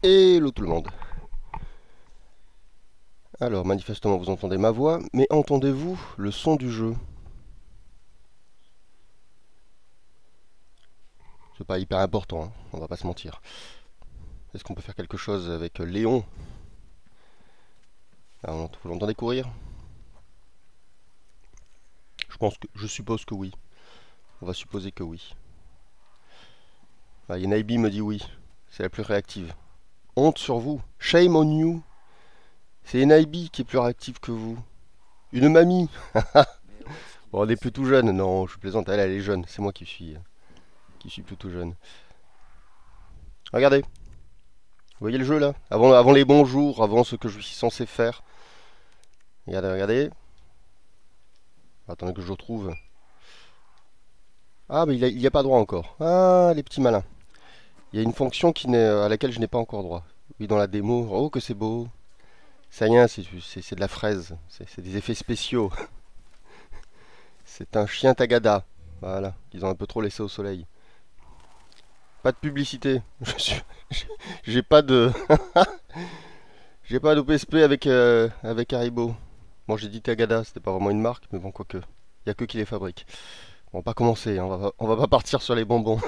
Hello tout le monde. Alors, manifestement, vous entendez ma voix, mais entendez-vous le son du jeu? C'est pas hyper important, hein, on va pas se mentir. Est-ce qu'on peut faire quelque chose avec Léon? Vous l'entendez courir? Je suppose que oui. On va supposer que oui. Ah, Yenaibi me dit oui. C'est la plus réactive. Honte sur vous. Shame on you. C'est Yenaibi qui est plus réactive que vous. Une mamie. Bon, on est plutôt jeune. Non, je plaisante. Elle est jeune. C'est moi qui suis plutôt jeune. Regardez. Vous voyez le jeu là? Avant les bons jours, avant ce que je suis censé faire. Regardez, regardez. Attendez que je retrouve. Ah, mais il y a pas droit encore. Ah, les petits malins. Il y a une fonction à laquelle je n'ai pas encore droit. Oui, dans la démo. Oh, que c'est beau. C'est rien, c'est de la fraise. C'est des effets spéciaux. C'est un chien Tagada. Voilà, ils ont un peu trop laissé au soleil. Pas de publicité. J'ai pas de, j'ai pas d'OPSP avec Haribo. Bon, j'ai dit Tagada, c'était pas vraiment une marque, mais bon, quoique. Il y a que qui les fabrique. On va pas commencer, hein, on va pas partir sur les bonbons.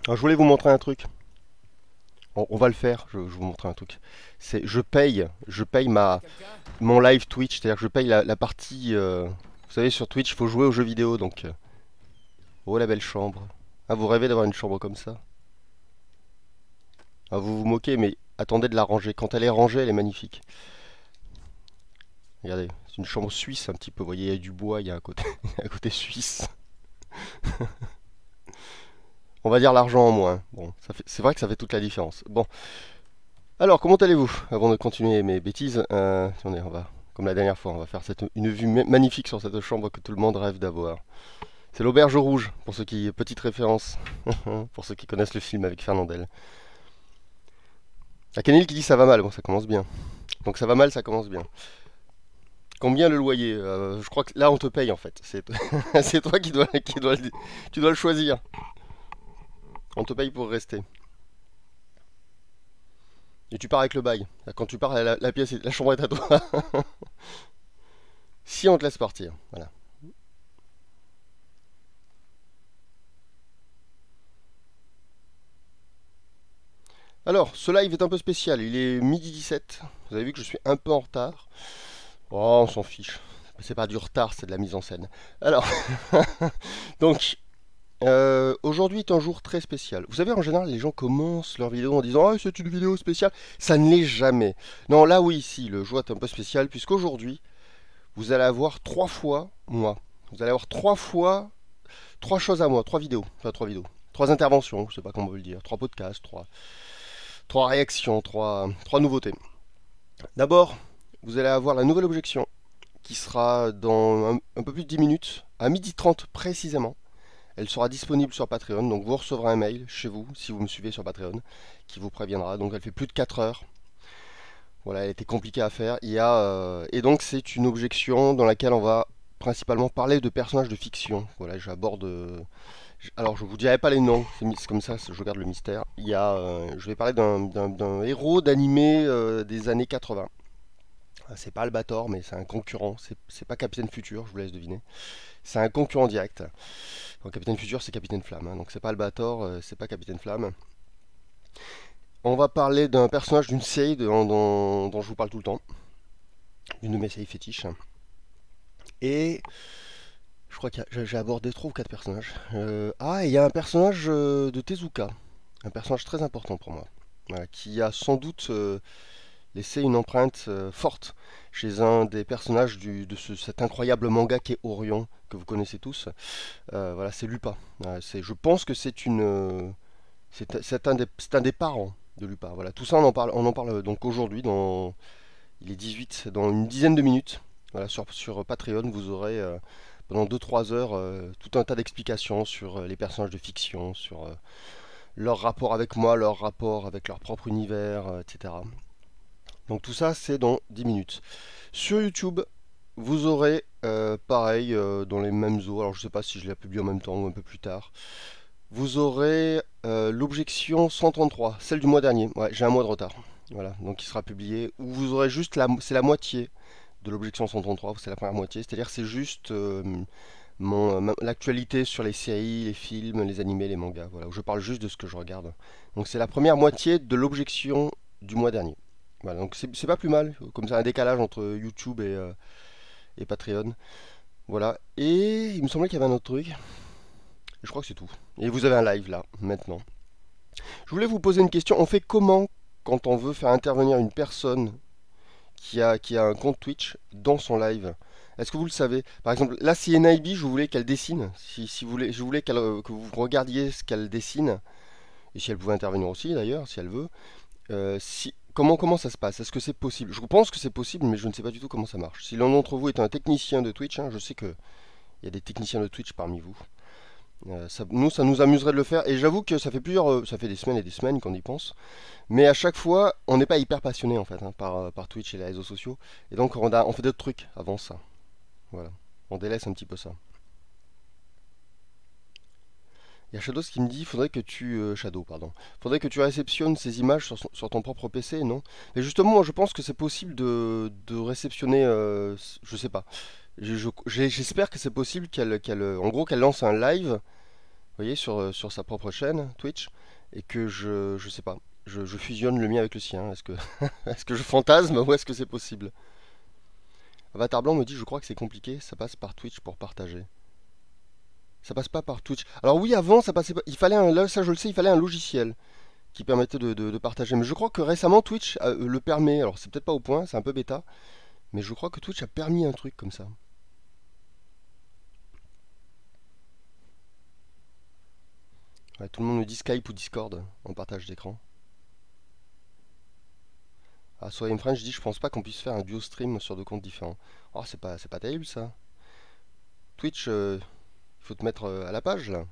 Alors, je voulais vous montrer un truc. On va le faire, je vous montrer un truc. C'est je paye mon live Twitch, c'est-à-dire que je paye la partie. Vous savez, sur Twitch, il faut jouer aux jeux vidéo, donc. Oh la belle chambre. Ah, vous rêvez d'avoir une chambre comme ça? Ah, vous vous moquez, mais attendez de la ranger. Quand elle est rangée, elle est magnifique. Regardez, c'est une chambre suisse un petit peu. Vous voyez, il y a du bois, il y a un côté, un côté suisse. On va dire l'argent en moins. Bon, c'est vrai que ça fait toute la différence. Bon, alors comment allez-vous? Avant de continuer mes bêtises, on va, comme la dernière fois, on va faire une vue magnifique sur cette chambre que tout le monde rêve d'avoir. C'est l'Auberge Rouge, pour ceux qui, petite référence, pour ceux qui connaissent le film avec Fernandel. La Canil qui dit ça va mal, bon ça commence bien. Donc ça va mal, ça commence bien. Combien le loyer? Je crois que là on te paye en fait. C'est c'est toi tu dois le choisir. On te paye pour rester. Et tu pars avec le bail. Quand tu pars, la pièce, la chambre est à toi. Si on te laisse partir, voilà. Alors, ce live est un peu spécial. Il est midi 17. Vous avez vu que je suis un peu en retard. Oh, on s'en fiche. C'est pas du retard, c'est de la mise en scène. Alors, donc, aujourd'hui est un jour très spécial. Vous savez, en général, les gens commencent leur vidéo en disant ah, c'est une vidéo spéciale. Ça ne l'est jamais. Non, là, oui, si, le jour est un peu spécial, puisqu'aujourd'hui, vous allez avoir 3 fois moi. Vous allez avoir 3 fois, 3 choses à moi, 3 vidéos. Enfin, 3 vidéos. 3 interventions, je sais pas comment on veut le dire. 3 podcasts, trois réactions, trois nouveautés. D'abord, vous allez avoir la nouvelle objection qui sera dans un peu plus de 10 minutes, à 12h30 précisément. Elle sera disponible sur Patreon, donc vous recevrez un mail chez vous, si vous me suivez sur Patreon, qui vous préviendra. Donc elle fait plus de 4 heures. Voilà, elle était compliquée à faire. Et donc c'est une objection dans laquelle on va principalement parler de personnages de fiction. Voilà, j'aborde... Alors je vous dirai pas les noms, c'est comme ça, je garde le mystère. Je vais parler d'un héros d'animé des années 80. C'est pas Albator, mais c'est un concurrent. C'est pas Capitaine Futur, je vous laisse deviner. C'est un concurrent direct. Donc, Capitaine Futur, c'est Capitaine Flamme, hein. Donc c'est pas Albator, c'est pas Capitaine Flamme. On va parler d'un personnage d'une série dont je vous parle tout le temps. Une de mes séries fétiches. Et je crois que j'ai abordé 3 ou 4 personnages. Et il y a un personnage de Tezuka. Un personnage très important pour moi. Voilà, qui a sans doute laissé une empreinte forte chez un des personnages cet incroyable manga qu'est Orion, que vous connaissez tous. Voilà, c'est Lupin. Je pense que c'est un des parents de Lupin. Voilà, tout ça on en parle donc aujourd'hui. Il est 18, dans une dizaine de minutes. Voilà, sur Patreon, vous aurez pendant 2 3 heures tout un tas d'explications sur les personnages de fiction, sur leur rapport avec moi, leur rapport avec leur propre univers, etc. Donc tout ça, c'est dans 10 minutes. Sur YouTube, vous aurez pareil, dans les mêmes eaux. Alors je sais pas si je la publie en même temps ou un peu plus tard. vous aurez l'objection 133, celle du mois dernier. Ouais, j'ai un mois de retard. Voilà, donc il sera publié. Ou vous aurez juste c'est la moitié de l'objection 133, c'est la première moitié. C'est-à-dire c'est juste l'actualité sur les séries, les films, les animés, les mangas. Voilà, où je parle juste de ce que je regarde. Donc c'est la première moitié de l'objection du mois dernier. Voilà, donc c'est pas plus mal. Comme ça, un décalage entre YouTube et Patreon. Voilà. Et il me semblait qu'il y avait un autre truc. Je crois que c'est tout. Et vous avez un live là, maintenant. Je voulais vous poser une question. On fait comment quand on veut faire intervenir une personne qui a un compte Twitch dans son live? Est-ce que vous le savez? Par exemple, là, si NIB, je voulais qu'elle dessine. Si vous voulez, je voulais que vous regardiez ce qu'elle dessine. Et si elle pouvait intervenir aussi, d'ailleurs, si elle veut. Comment ça se passe? Est-ce que c'est possible? Je pense que c'est possible, mais je ne sais pas du tout comment ça marche. Si l'un d'entre vous est un technicien de Twitch, hein, je sais qu'il y a des techniciens de Twitch parmi vous. Ça nous amuserait de le faire. Et j'avoue que ça fait des semaines et des semaines qu'on y pense. Mais à chaque fois, on n'est pas hyper passionné en fait hein, par Twitch et les réseaux sociaux. Et donc on fait d'autres trucs avant ça. Voilà. On délaisse un petit peu ça. Il y a Shadows qui me dit, Shadow, pardon. Faudrait que tu réceptionnes ces images sur ton propre PC, non? Mais justement, moi je pense que c'est possible de réceptionner, je sais pas. J'espère que c'est possible en gros, qu'elle lance un live, vous voyez, sur sa propre chaîne Twitch, et que je sais pas. Je fusionne le mien avec le sien. Est-ce que, est-ce que je fantasme ou est-ce que c'est possible? Avatar Blanc me dit, je crois que c'est compliqué, ça passe par Twitch pour partager. Ça passe pas par Twitch. Alors oui, avant, ça passait pas. Il fallait là, ça je le sais, il fallait un logiciel qui permettait de partager. Mais je crois que récemment, Twitch le permet. Alors c'est peut-être pas au point, c'est un peu bêta. Mais je crois que Twitch a permis un truc comme ça. Ouais, tout le monde me dit Skype ou Discord en partage d'écran. Ah, Soyem French dit, je pense pas qu'on puisse faire un duo stream sur deux comptes différents. Oh, c'est pas terrible ça. Twitch, il faut te mettre à la page là.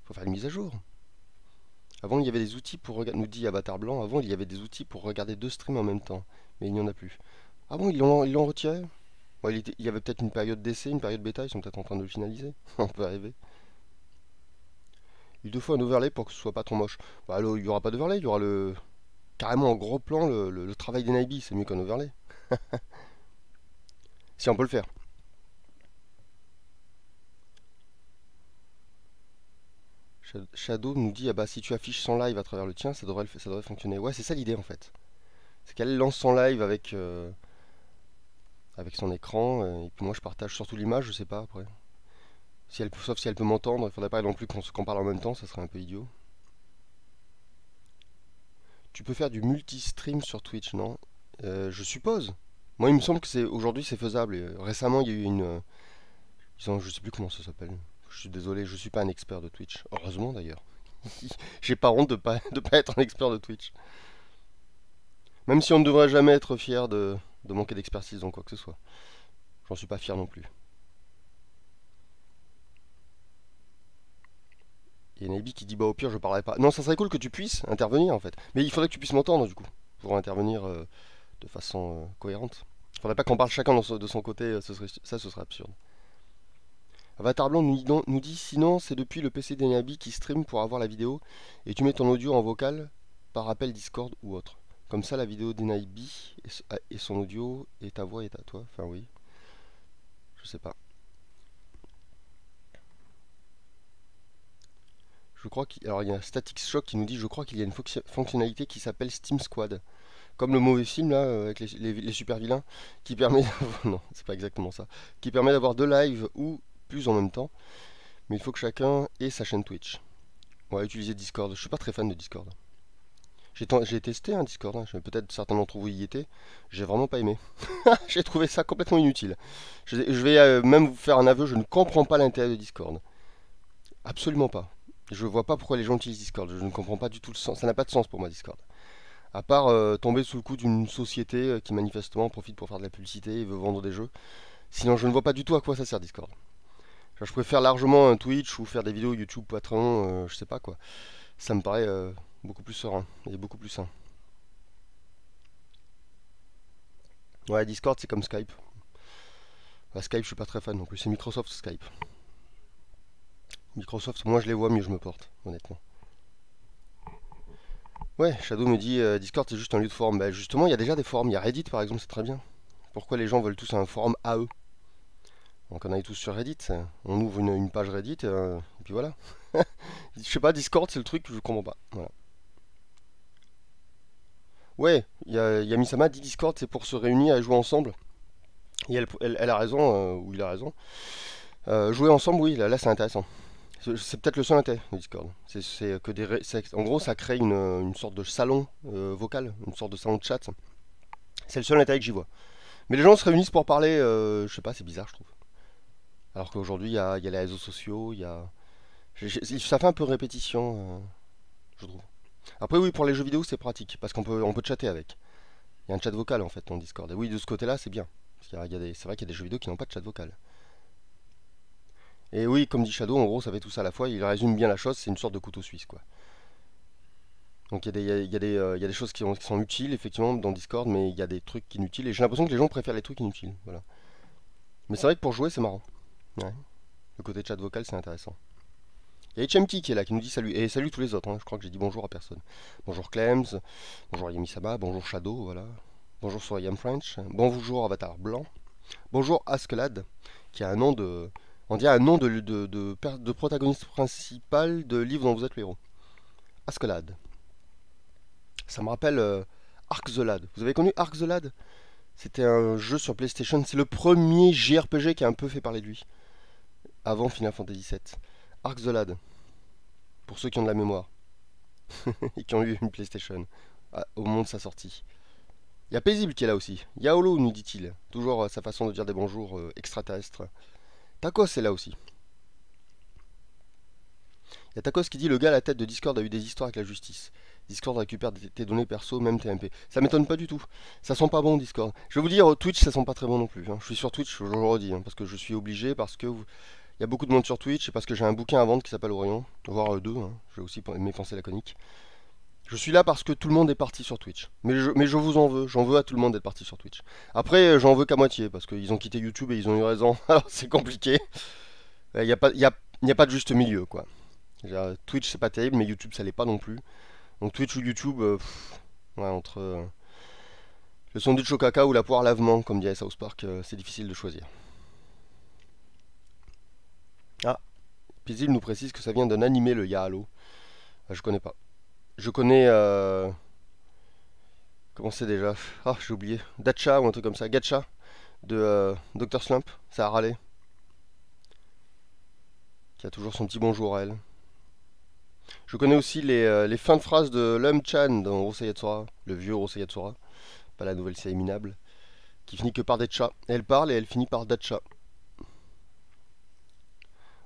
Faut faire une mise à jour. Avant, il y avait des outils pour regarder, nous dit Avatar Blanc, avant, il y avait des outils pour regarder deux streams en même temps. Mais il n'y en a plus. Ah bon, ils l'ont retiré? Bon, il y avait peut-être une période d'essai, une période bêta, ils sont peut-être en train de le finaliser. On peut arriver. Il te faut un overlay pour que ce soit pas trop moche. Bah, il n'y aura pas d'overlay, il y aura carrément en gros plan le travail des NIB, c'est mieux qu'un overlay. Si on peut le faire. Shadow nous dit, ah bah si tu affiches son live à travers le tien, ça devrait fonctionner. Ouais, c'est ça l'idée en fait. C'est qu'elle lance son live avec son écran, et puis moi je partage surtout l'image, je sais pas après. Sauf si elle peut m'entendre, il faudrait pas non plus qu'on parle en même temps, ça serait un peu idiot. Tu peux faire du multi-stream sur Twitch, non? Je suppose. Moi, il me semble que aujourd'hui c'est faisable. Et, récemment, il y a eu je sais plus comment ça s'appelle. Je suis désolé, je suis pas un expert de Twitch. Heureusement d'ailleurs. J'ai pas honte de pas être un expert de Twitch. Même si on ne devrait jamais être fier de manquer d'expertise dans quoi que ce soit. J'en suis pas fier non plus. Il y a Nabi qui dit bah au pire je parlerai pas. Non, ça serait cool que tu puisses intervenir en fait. Mais il faudrait que tu puisses m'entendre du coup. Pour intervenir de façon cohérente. Il faudrait pas qu'on parle chacun de son côté, ce serait absurde. Avatar Blanc nous dit sinon c'est depuis le PC d'Enabi qui stream pour avoir la vidéo et tu mets ton audio en vocal par appel Discord ou autre. Comme ça la vidéo d'Enabi et son audio et ta voix est à toi. Enfin oui. Je sais pas. Alors il y a Static Shock qui nous dit je crois qu'il y a une fonctionnalité qui s'appelle Steam Squad. Comme le mauvais film là avec les super vilains qui permet non, c'est pas exactement ça. Qui permet d'avoir deux lives ou plus en même temps. Mais il faut que chacun ait sa chaîne Twitch. On va utiliser Discord. Je suis pas très fan de Discord. J'ai testé un Discord, hein. Peut-être certains d'entre vous y étaient. J'ai vraiment pas aimé. J'ai trouvé ça complètement inutile. Je vais même vous faire un aveu, je ne comprends pas l'intérêt de Discord. Absolument pas. Je vois pas pourquoi les gens utilisent Discord. Je ne comprends pas du tout le sens. Ça n'a pas de sens pour moi Discord. À part tomber sous le coup d'une société qui manifestement profite pour faire de la publicité et veut vendre des jeux. Sinon je ne vois pas du tout à quoi ça sert Discord. Je préfère largement un Twitch ou faire des vidéos YouTube Patreon, je sais pas quoi. Ça me paraît beaucoup plus serein et beaucoup plus sain. Ouais, Discord c'est comme Skype. Skype je suis pas très fan non plus, c'est Microsoft Skype. Microsoft, moi je les vois, mieux je me porte, honnêtement. Ouais, Shadow me dit Discord c'est juste un lieu de forum. Bah justement, il y a déjà des forums. Il y a Reddit par exemple, c'est très bien. Pourquoi les gens veulent tous un forum à eux? Donc on aille tous sur Reddit. On ouvre une page Reddit et puis voilà. Je sais pas, Discord c'est le truc que je comprends pas. Voilà. Ouais, Yamisama dit Discord c'est pour se réunir et jouer ensemble. Et elle a raison, ou il a raison. Jouer ensemble, oui, là c'est intéressant. C'est peut-être le seul intérêt de Discord. C'est que en gros, ça crée une sorte de salon vocal, une sorte de salon de chat. C'est le seul intérêt que j'y vois. Mais les gens se réunissent pour parler, je sais pas, c'est bizarre, je trouve. Alors qu'aujourd'hui, il y a les réseaux sociaux, il y a. Ça fait un peu répétition, je trouve. Après, oui, pour les jeux vidéo, c'est pratique, parce qu'on peut chatter avec. Il y a un chat vocal en fait dans Discord. Et oui, de ce côté-là, c'est bien. Parce c'est vrai qu'il y a des jeux vidéo qui n'ont pas de chat vocal. Et oui, comme dit Shadow, en gros, ça fait tout ça à la fois. Il résume bien la chose, c'est une sorte de couteau suisse, quoi. Donc il y a des choses qui sont utiles, effectivement, dans Discord, mais il y a des trucs inutiles. Et j'ai l'impression que les gens préfèrent les trucs inutiles. Voilà. Mais c'est vrai que pour jouer, c'est marrant. Ouais. Le côté chat vocal, c'est intéressant. Il y a HMT qui est là, qui nous dit salut. Et salut tous les autres, hein. Je crois que j'ai dit bonjour à personne. Bonjour Clems, bonjour Yamisama, bonjour Shadow, voilà. Bonjour Sorayam French, bonjour Avatar Blanc. Bonjour Askelad, qui a un nom de. On dirait un nom de protagoniste principal de livre dont vous êtes le héros. Askelad. Ça me rappelle Ark the Lad. Vous avez connu Ark the Lad? C'était un jeu sur PlayStation. C'est le premier JRPG qui a un peu fait parler de lui. Avant Final Fantasy VII. Ark the Lad. Pour ceux qui ont de la mémoire. Et qui ont eu une PlayStation. Au moment de sa sortie. Il y a Paisible qui est là aussi. Yaolo, nous dit-il. Toujours sa façon de dire des bonjours extraterrestres. Tacos est là aussi. Il y a Tacos qui dit le gars à la tête de Discord a eu des histoires avec la justice. Discord récupère tes données perso, même TMP. Ça m'étonne pas du tout. Ça sent pas bon Discord. Je vais vous dire, Twitch ça sent pas très bon non plus. Hein. Je suis sur Twitch, je le redis, hein, parce que je suis obligé, parce que il y a beaucoup de monde sur Twitch et parce que j'ai un bouquin à vendre qui s'appelle Orion, voire deux. Hein. J'ai aussi mes pensées laconiques. Je suis là parce que tout le monde est parti sur Twitch. Mais je vous en veux. J'en veux à tout le monde d'être parti sur Twitch. Après, j'en veux qu'à moitié parce qu'ils ont quitté YouTube et ils ont eu raison. Alors c'est compliqué. Il n'y a, pas- y a, y a pas de juste milieu, quoi. Twitch, c'est pas terrible, mais YouTube, ça l'est pas non plus. Donc Twitch ou YouTube, ouais, entre le sandwich au caca ou la poire lavement, comme dirait South Park, c'est difficile de choisir. Ah, Pizil nous précise que ça vient d'un animé, le Yahalo. Je connais pas. Je connais. Comment c'est déjà? Ah, j'ai oublié. Dacha ou un truc comme ça. Gacha de Dr. Slump. Ça a râlé. Qui a toujours son petit bonjour à elle. Je connais aussi les fins de phrases de Lum Chan dans Rosei Yatsura, le vieux Rosei Yatsura, pas la nouvelle série minable, qui finit que par Dacha. Elle parle et elle finit par Dacha.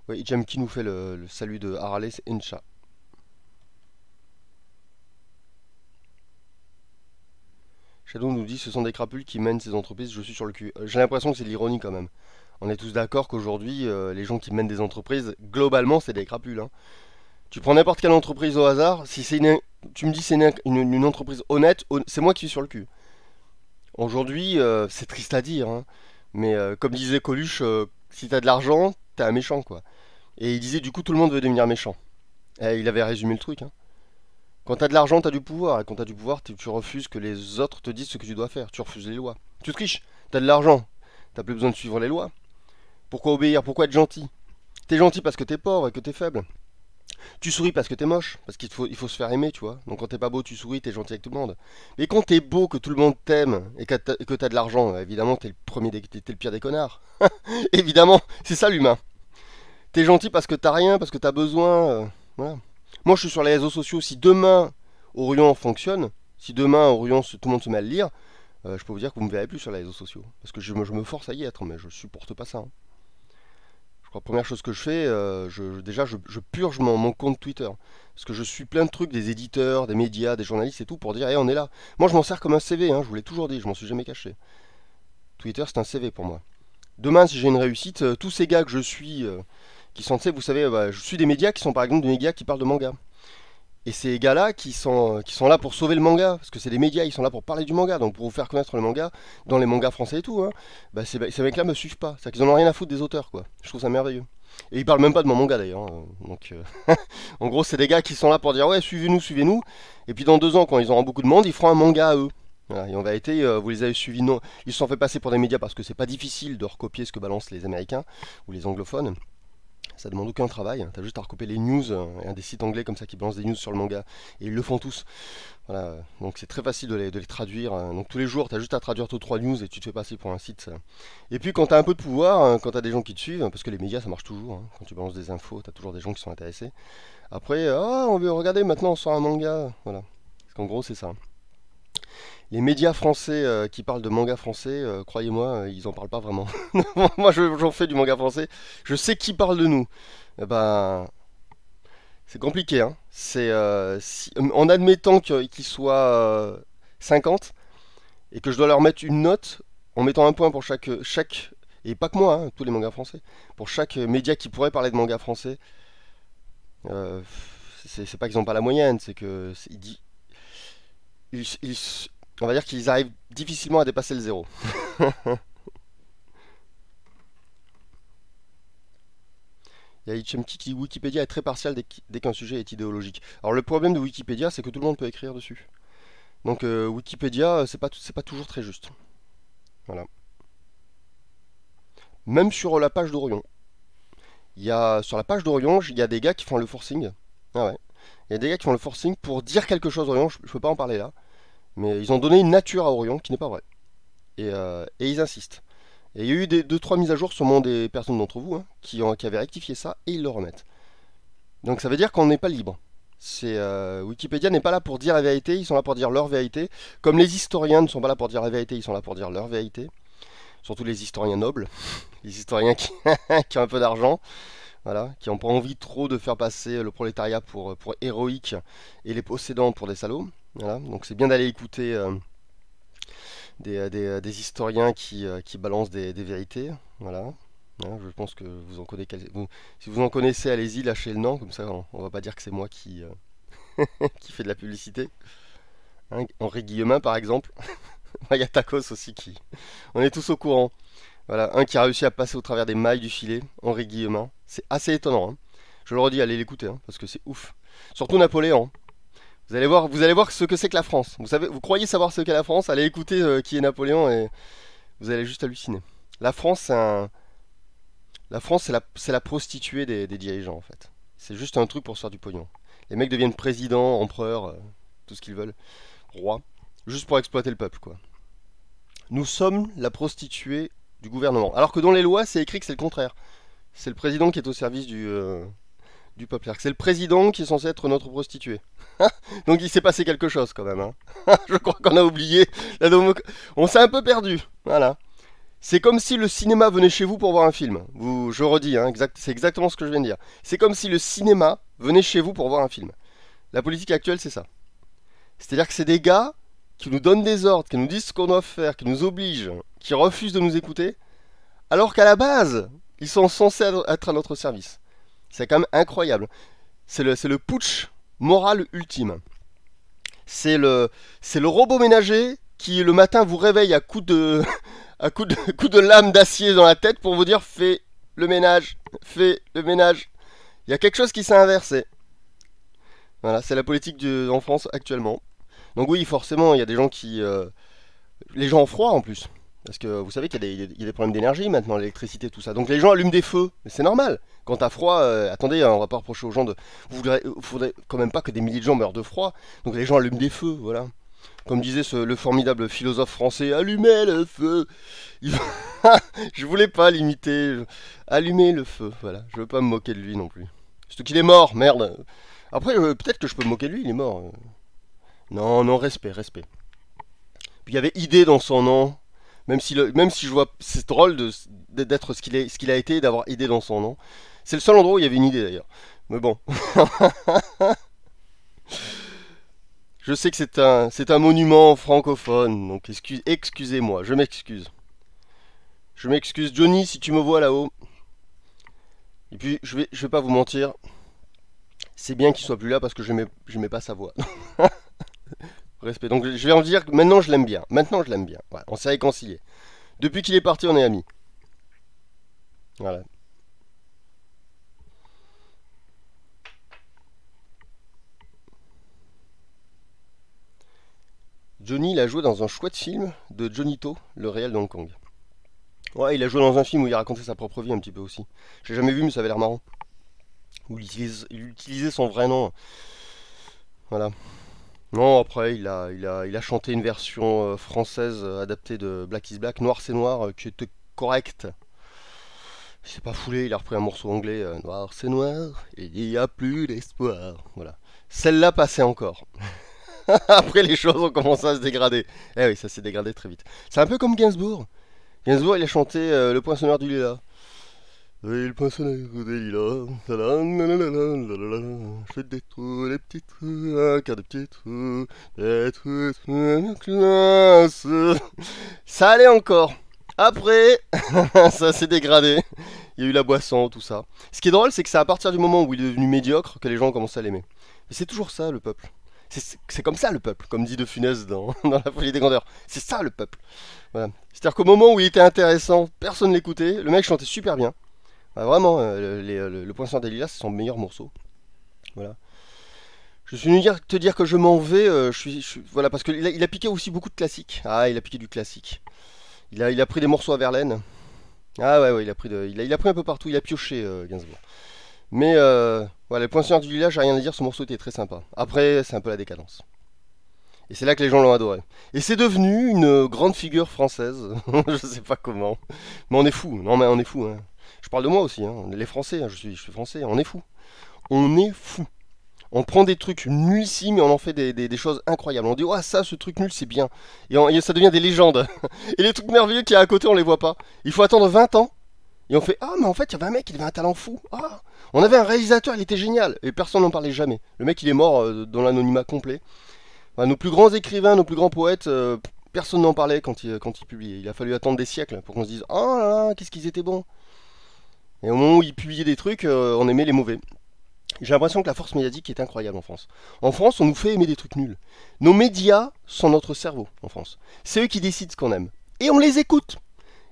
Oui, Jamki nous fait le salut de Harale, c'est Encha. Shadow nous dit ce sont des crapules qui mènent ces entreprises, je suis sur le cul. J'ai l'impression que c'est de l'ironie quand même. On est tous d'accord qu'aujourd'hui, les gens qui mènent des entreprises, globalement, c'est des crapules. Hein. Tu prends n'importe quelle entreprise au hasard, si c'est tu me dis c'est une entreprise honnête, c'est moi qui suis sur le cul. Aujourd'hui, c'est triste à dire, hein, mais comme disait Coluche, si t'as de l'argent, t'es un méchant, quoi. Et il disait du coup tout le monde veut devenir méchant. Et il avait résumé le truc. Hein. Quand t'as de l'argent, t'as du pouvoir. Et quand t'as du pouvoir, tu refuses que les autres te disent ce que tu dois faire. Tu refuses les lois. Tu triches. T'as de l'argent. T'as plus besoin de suivre les lois. Pourquoi obéir? Pourquoi être gentil? T'es gentil parce que t'es pauvre et que t'es faible. Tu souris parce que t'es moche, parce qu'il faut se faire aimer, tu vois. Donc quand t'es pas beau, tu souris, t'es gentil avec tout le monde. Mais quand t'es beau, que tout le monde t'aime, et que t'as de l'argent, évidemment, t'es le pire des connards. Évidemment, c'est ça l'humain. T'es gentil parce que t'as rien, parce que t'as besoin. Voilà. Moi, je suis sur les réseaux sociaux. Si demain, Orion fonctionne, si demain, Orion, tout le monde se met à le lire, je peux vous dire que vous me verrez plus sur les réseaux sociaux. Parce que je me force à y être, mais je supporte pas ça. Hein. Je crois que la première chose que je fais, déjà je purge mon compte Twitter. Parce que je suis plein de trucs, des éditeurs, des médias, des journalistes et tout, pour dire, hey, on est là. Moi je m'en sers comme un CV, hein, je vous l'ai toujours dit, je m'en suis jamais caché. Twitter c'est un CV pour moi. Demain si j'ai une réussite, tous ces gars que je suis, qui sont, tu sais, vous savez, je suis des médias qui sont par exemple des médias qui parlent de manga. Et ces gars-là qui sont là pour sauver le manga, parce que c'est des médias, ils sont là pour parler du manga, donc pour vous faire connaître le manga, dans les mangas français et tout, hein, bah ces mecs-là me suivent pas. C'est-à-dire qu'ils en ont rien à foutre des auteurs, quoi. Je trouve ça merveilleux. Et ils parlent même pas de mon manga d'ailleurs, hein. Donc, en gros, c'est des gars qui sont là pour dire ouais, suivez-nous, suivez-nous. Et puis dans 2 ans, quand ils auront beaucoup de monde, ils feront un manga à eux. Voilà, et en vérité, vous les avez suivis, non. Ils se sont fait passer pour des médias parce que c'est pas difficile de recopier ce que balancent les Américains ou les anglophones. Ça demande aucun travail, hein. T'as juste à recopier les news, et des sites anglais comme ça qui balancent des news sur le manga. Et ils le font tous. Voilà, donc c'est très facile de les traduire. Donc tous les jours, tu as juste à traduire 2 3 news et tu te fais passer pour un site. Et puis quand tu as un peu de pouvoir, quand tu as des gens qui te suivent, parce que les médias ça marche toujours, hein, quand tu balances des infos, tu as toujours des gens qui sont intéressés. Après, ah, on veut regarder maintenant, on sort un manga. Voilà. Parce qu'en gros, c'est ça. Les médias français qui parlent de manga français, croyez-moi, ils en parlent pas vraiment. Moi, j'en fais du manga français. Je sais qui parle de nous. Eh ben, c'est compliqué, hein. En admettant qu'ils soient 50 et que je dois leur mettre une note en mettant un point pour chaque et pas que moi, hein, tous les mangas français, pour chaque média qui pourrait parler de manga français, euh, c'est pas qu'ils n'ont pas la moyenne, c'est que ils- on va dire qu'ils arrivent difficilement à dépasser le zéro. Il y a Ichemki qui dit Wikipédia est très partial dès qu'un sujet est idéologique. Alors le problème de Wikipédia, c'est que tout le monde peut écrire dessus. Donc Wikipédia, c'est pas toujours très juste. Voilà. Même sur la page d'Orion. Sur la page d'Orion, il y a des gars qui font le forcing. Ah ouais. Il y a des gars qui font le forcing pour dire quelque chose d'Orion. Je peux pas en parler là. Mais ils ont donné une nature à Orion qui n'est pas vraie. Et ils insistent. Et il y a eu 2 3 mises à jour, sûrement des personnes d'entre vous, hein, qui avaient rectifié ça et ils le remettent. Donc ça veut dire qu'on n'est pas libre. Wikipédia n'est pas là pour dire la vérité, ils sont là pour dire leur vérité. Comme les historiens ne sont pas là pour dire la vérité, ils sont là pour dire leur vérité. Surtout les historiens nobles, les historiens qui ont un peu d'argent, voilà, qui n'ont pas envie trop de faire passer le prolétariat pour héroïque et les possédants pour des salauds. Voilà. Donc c'est bien d'aller écouter des historiens qui balancent des vérités. Voilà. Hein, je pense que vous en connaissez. Si vous en connaissez, allez-y, lâchez le nom, comme ça on va pas dire que c'est moi qui fait de la publicité. Hein, Henri Guillemin par exemple. Il y a Tacos aussi qui. On est tous au courant. Voilà, un qui a réussi à passer au travers des mailles du filet, Henri Guillemin. C'est assez étonnant, hein. Je le redis, allez l'écouter, hein, parce que c'est ouf. Surtout Napoléon. Vous allez voir ce que c'est que la France. Vous croyez savoir ce qu'est la France, allez écouter qui est Napoléon et vous allez juste halluciner. La France, c'est la prostituée des dirigeants en fait. C'est juste un truc pour se faire du pognon. Les mecs deviennent présidents, empereurs, tout ce qu'ils veulent, rois, juste pour exploiter le peuple quoi. Nous sommes la prostituée du gouvernement. Alors que dans les lois, c'est écrit que c'est le contraire. C'est le président qui est au service du peuple. C'est le président qui est censé être notre prostituée. Donc il s'est passé quelque chose quand même, hein. Je crois qu'on a oublié. On s'est un peu perdu. Voilà. C'est comme si le cinéma venait chez vous pour voir un film. Je redis, hein, c'est exactement ce que je viens de dire. C'est comme si le cinéma venait chez vous pour voir un film. La politique actuelle, c'est ça. C'est-à-dire que c'est des gars qui nous donnent des ordres, qui nous disent ce qu'on doit faire, qui nous obligent, qui refusent de nous écouter, alors qu'à la base, ils sont censés être à notre service. C'est quand même incroyable. C'est le putsch moral ultime. C'est le robot ménager qui le matin vous réveille à coups de, coup de lame d'acier dans la tête pour vous dire fais le ménage, fais le ménage. Il y a quelque chose qui s'est inversé. Voilà, c'est la politique en France actuellement. Donc oui, forcément, il y a des gens les gens ont froid en plus. Parce que vous savez qu'il y a des problèmes d'énergie maintenant, l'électricité, tout ça. Donc les gens allument des feux, mais c'est normal. Quand t'as froid, attendez, on va pas reprocher aux gens de. Faudrait quand même pas que des milliers de gens meurent de froid. Donc les gens allument des feux, voilà. Comme disait le formidable philosophe français, allumez le feu. Je voulais pas l'imiter. Allumez le feu, voilà. Je veux pas me moquer de lui non plus. Surtout qu'il est mort, merde. Après, peut-être que je peux me moquer de lui, il est mort. Non, non, respect, respect. Puis il y avait idée dans son nom. Même si je vois, c'est drôle d'être ce qu'il a été, d'avoir idée dans son nom. C'est le seul endroit où il y avait une idée d'ailleurs. Mais bon. Je sais que c'est un monument francophone, donc excusez-moi, je m'excuse. Je m'excuse, Johnny, si tu me vois là-haut. Et puis, je vais pas vous mentir, c'est bien qu'il soit plus là parce que j'aimais pas sa voix. Respect. Donc, je vais en dire que maintenant je l'aime bien. Maintenant, je l'aime bien. Voilà, on s'est réconcilié. Depuis qu'il est parti, on est amis. Voilà. Johnny, il a joué dans un chouette film de Johnny To, le réel de Hong Kong. Ouais, il a joué dans un film où il racontait sa propre vie un petit peu aussi. J'ai jamais vu, mais ça avait l'air marrant. Où il utilisait son vrai nom. Voilà. Non, après, il a chanté une version française adaptée de Black is Black, Noir c'est Noir, qui était correcte. Il s'est pas foulé, il a repris un morceau anglais, Noir c'est Noir, il n'y a plus d'espoir. Voilà. Celle-là passait encore. Après, les choses ont commencé à se dégrader. Eh oui, ça s'est dégradé très vite. C'est un peu comme Gainsbourg. Gainsbourg, il a chanté Le Poinçonneur du Lilas. Oui, le poinçonneur des lilas. Je fais des trous, des petits trous, un quart de petits trous, des trous, classe. Ça allait encore. Après, ça s'est dégradé. Il y a eu la boisson, tout ça. Ce qui est drôle, c'est que c'est à partir du moment où il est devenu médiocre que les gens ont commencé à l'aimer. Mais c'est toujours ça, le peuple. C'est comme ça, le peuple, comme dit De Funès dans La Folie des Grandeurs. C'est ça, le peuple. Voilà. C'est-à-dire qu'au moment où il était intéressant, personne l'écoutait. Le mec chantait super bien. Vraiment, le Poinçonneur des Lilas, c'est son meilleur morceau. Voilà. Je suis venu te dire que je m'en vais. Voilà, parce qu'il a piqué aussi beaucoup de classiques. Ah, il a piqué du classique. Il a pris des morceaux à Verlaine. Ah ouais, il a pris un peu partout. Il a pioché, Gainsbourg. Mais voilà, le Poinçonneur du Lilas, j'ai rien à dire. Ce morceau était très sympa. Après, c'est un peu la décadence. Et c'est là que les gens l'ont adoré. Et c'est devenu une grande figure française. Je sais pas comment. Mais on est fou. Non, mais on est fou. Hein. Je parle de moi aussi. Hein. Les Français, hein. Je suis français. On est fou. On est fou. On prend des trucs nullissimes et on en fait des choses incroyables. On dit, ouais, ça, ce truc nul, c'est bien. Et ça devient des légendes. Et les trucs merveilleux qu'il y a à côté, on les voit pas. Il faut attendre 20 ans. Et on fait, ah, mais en fait, il y avait un mec, il avait un talent fou. Ah, on avait un réalisateur, il était génial. Et personne n'en parlait jamais. Le mec, il est mort dans l'anonymat complet. Enfin, nos plus grands écrivains, nos plus grands poètes, personne n'en parlait quand ils publiaient. Il a fallu attendre des siècles pour qu'on se dise, oh là là, qu'est-ce qu'ils étaient bons. Et au moment où ils publiaient des trucs, on aimait les mauvais. J'ai l'impression que la force médiatique est incroyable en France. En France, on nous fait aimer des trucs nuls. Nos médias sont notre cerveau en France. C'est eux qui décident ce qu'on aime. Et on les écoute.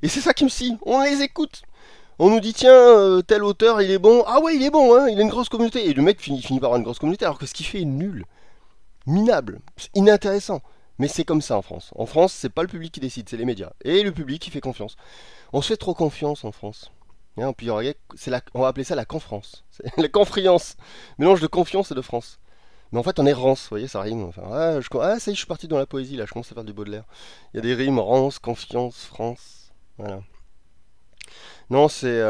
Et c'est ça qui me scie. On les écoute. On nous dit, tiens, tel auteur, il est bon. Ah ouais, il est bon, hein, il a une grosse communauté. Et le mec finit par avoir une grosse communauté, alors que ce qu'il fait est nul. Minable. C'est inintéressant. Mais c'est comme ça en France. En France, c'est pas le public qui décide, c'est les médias. Et le public qui fait confiance. On se fait trop confiance en France. Hein, puis on va appeler ça la confrance. La confriance. Mélange de confiance et de France. Mais en fait, on est rance, vous voyez, ça rime. Enfin, ça y est, je suis parti dans la poésie, là, je commence à faire du Baudelaire. Il y a des rimes, rance, confiance, France. Voilà. Non, c'est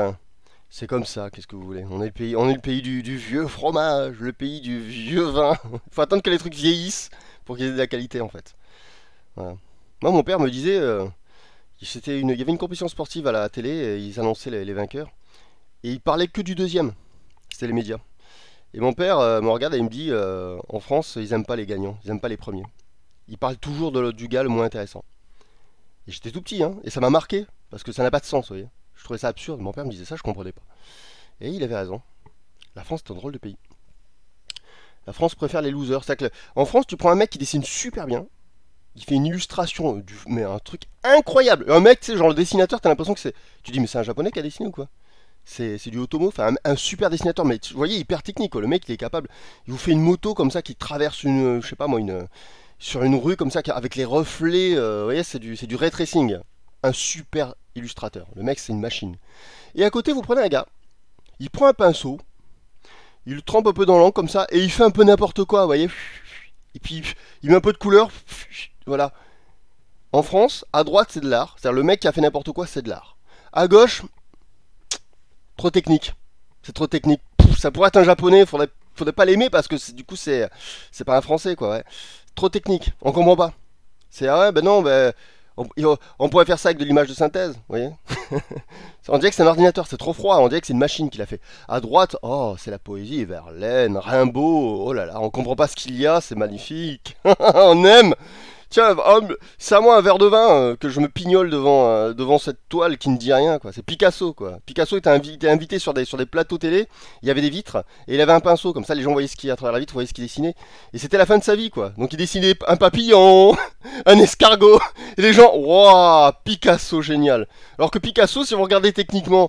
comme ça, qu'est-ce que vous voulez. On est le pays du vieux fromage, le pays du vieux vin. Il faut attendre que les trucs vieillissent pour qu'ils aient de la qualité, en fait. Voilà. Moi, mon père me disait... il y avait une compétition sportive à la télé, et ils annonçaient les vainqueurs. Et ils parlaient que du deuxième. C'était les médias. Et mon père me regarde et il me dit, en France, ils aiment pas les gagnants, ils aiment pas les premiers. Ils parlent toujours du gars le moins intéressant. Et j'étais tout petit, hein, et ça m'a marqué, parce que ça n'a pas de sens, vous voyez. Je trouvais ça absurde, mon père me disait ça, je comprenais pas. Et il avait raison. La France, c'est un drôle de pays. La France préfère les losers. C'est-à-dire que, en France, tu prends un mec qui dessine super bien, il fait une illustration, mais un truc incroyable. Un mec, tu sais, genre le dessinateur, t'as l'impression que c'est... Tu dis, mais c'est un japonais qui a dessiné ou quoi? C'est du Otomo, enfin un super dessinateur, mais vous voyez, hyper technique, quoi. Le mec, il est capable... Il vous fait une moto comme ça qui traverse une... Je sais pas moi, sur une rue comme ça, avec les reflets... vous voyez, c'est du ray tracing. Un super illustrateur. Le mec, c'est une machine. Et à côté, vous prenez un gars, il prend un pinceau, il le trempe un peu dans l'encre comme ça, et il fait un peu n'importe quoi, vous voyez. Et puis, il met un peu de couleur... Voilà. En France, à droite, c'est de l'art. C'est-à-dire le mec qui a fait n'importe quoi, c'est de l'art. À gauche, trop technique. C'est trop technique. Ça pourrait être un japonais, faudrait pas l'aimer parce que du coup, c'est pas un français, quoi. Ouais. Trop technique. On comprend pas. C'est, ah ouais, ben non, ben... On pourrait faire ça avec de l'image de synthèse, vous voyez. On dirait que c'est un ordinateur, c'est trop froid, on dirait que c'est une machine qui l'a fait. À droite, oh, c'est la poésie, Verlaine, Rimbaud, oh là là, on comprend pas ce qu'il y a, c'est magnifique. On aime. Tiens, c'est à moi un verre de vin que je me pignole devant cette toile qui ne dit rien, quoi. C'est Picasso, quoi. Picasso était invité sur des plateaux télé, il y avait des vitres, et il avait un pinceau, comme ça les gens voyaient ce qu'il y a à travers la vitre, voyaient ce qu'il dessinait. Et c'était la fin de sa vie, quoi. Donc il dessinait un papillon, un escargot, et les gens, waouh, Picasso, génial. Alors que Picasso, si vous regardez techniquement,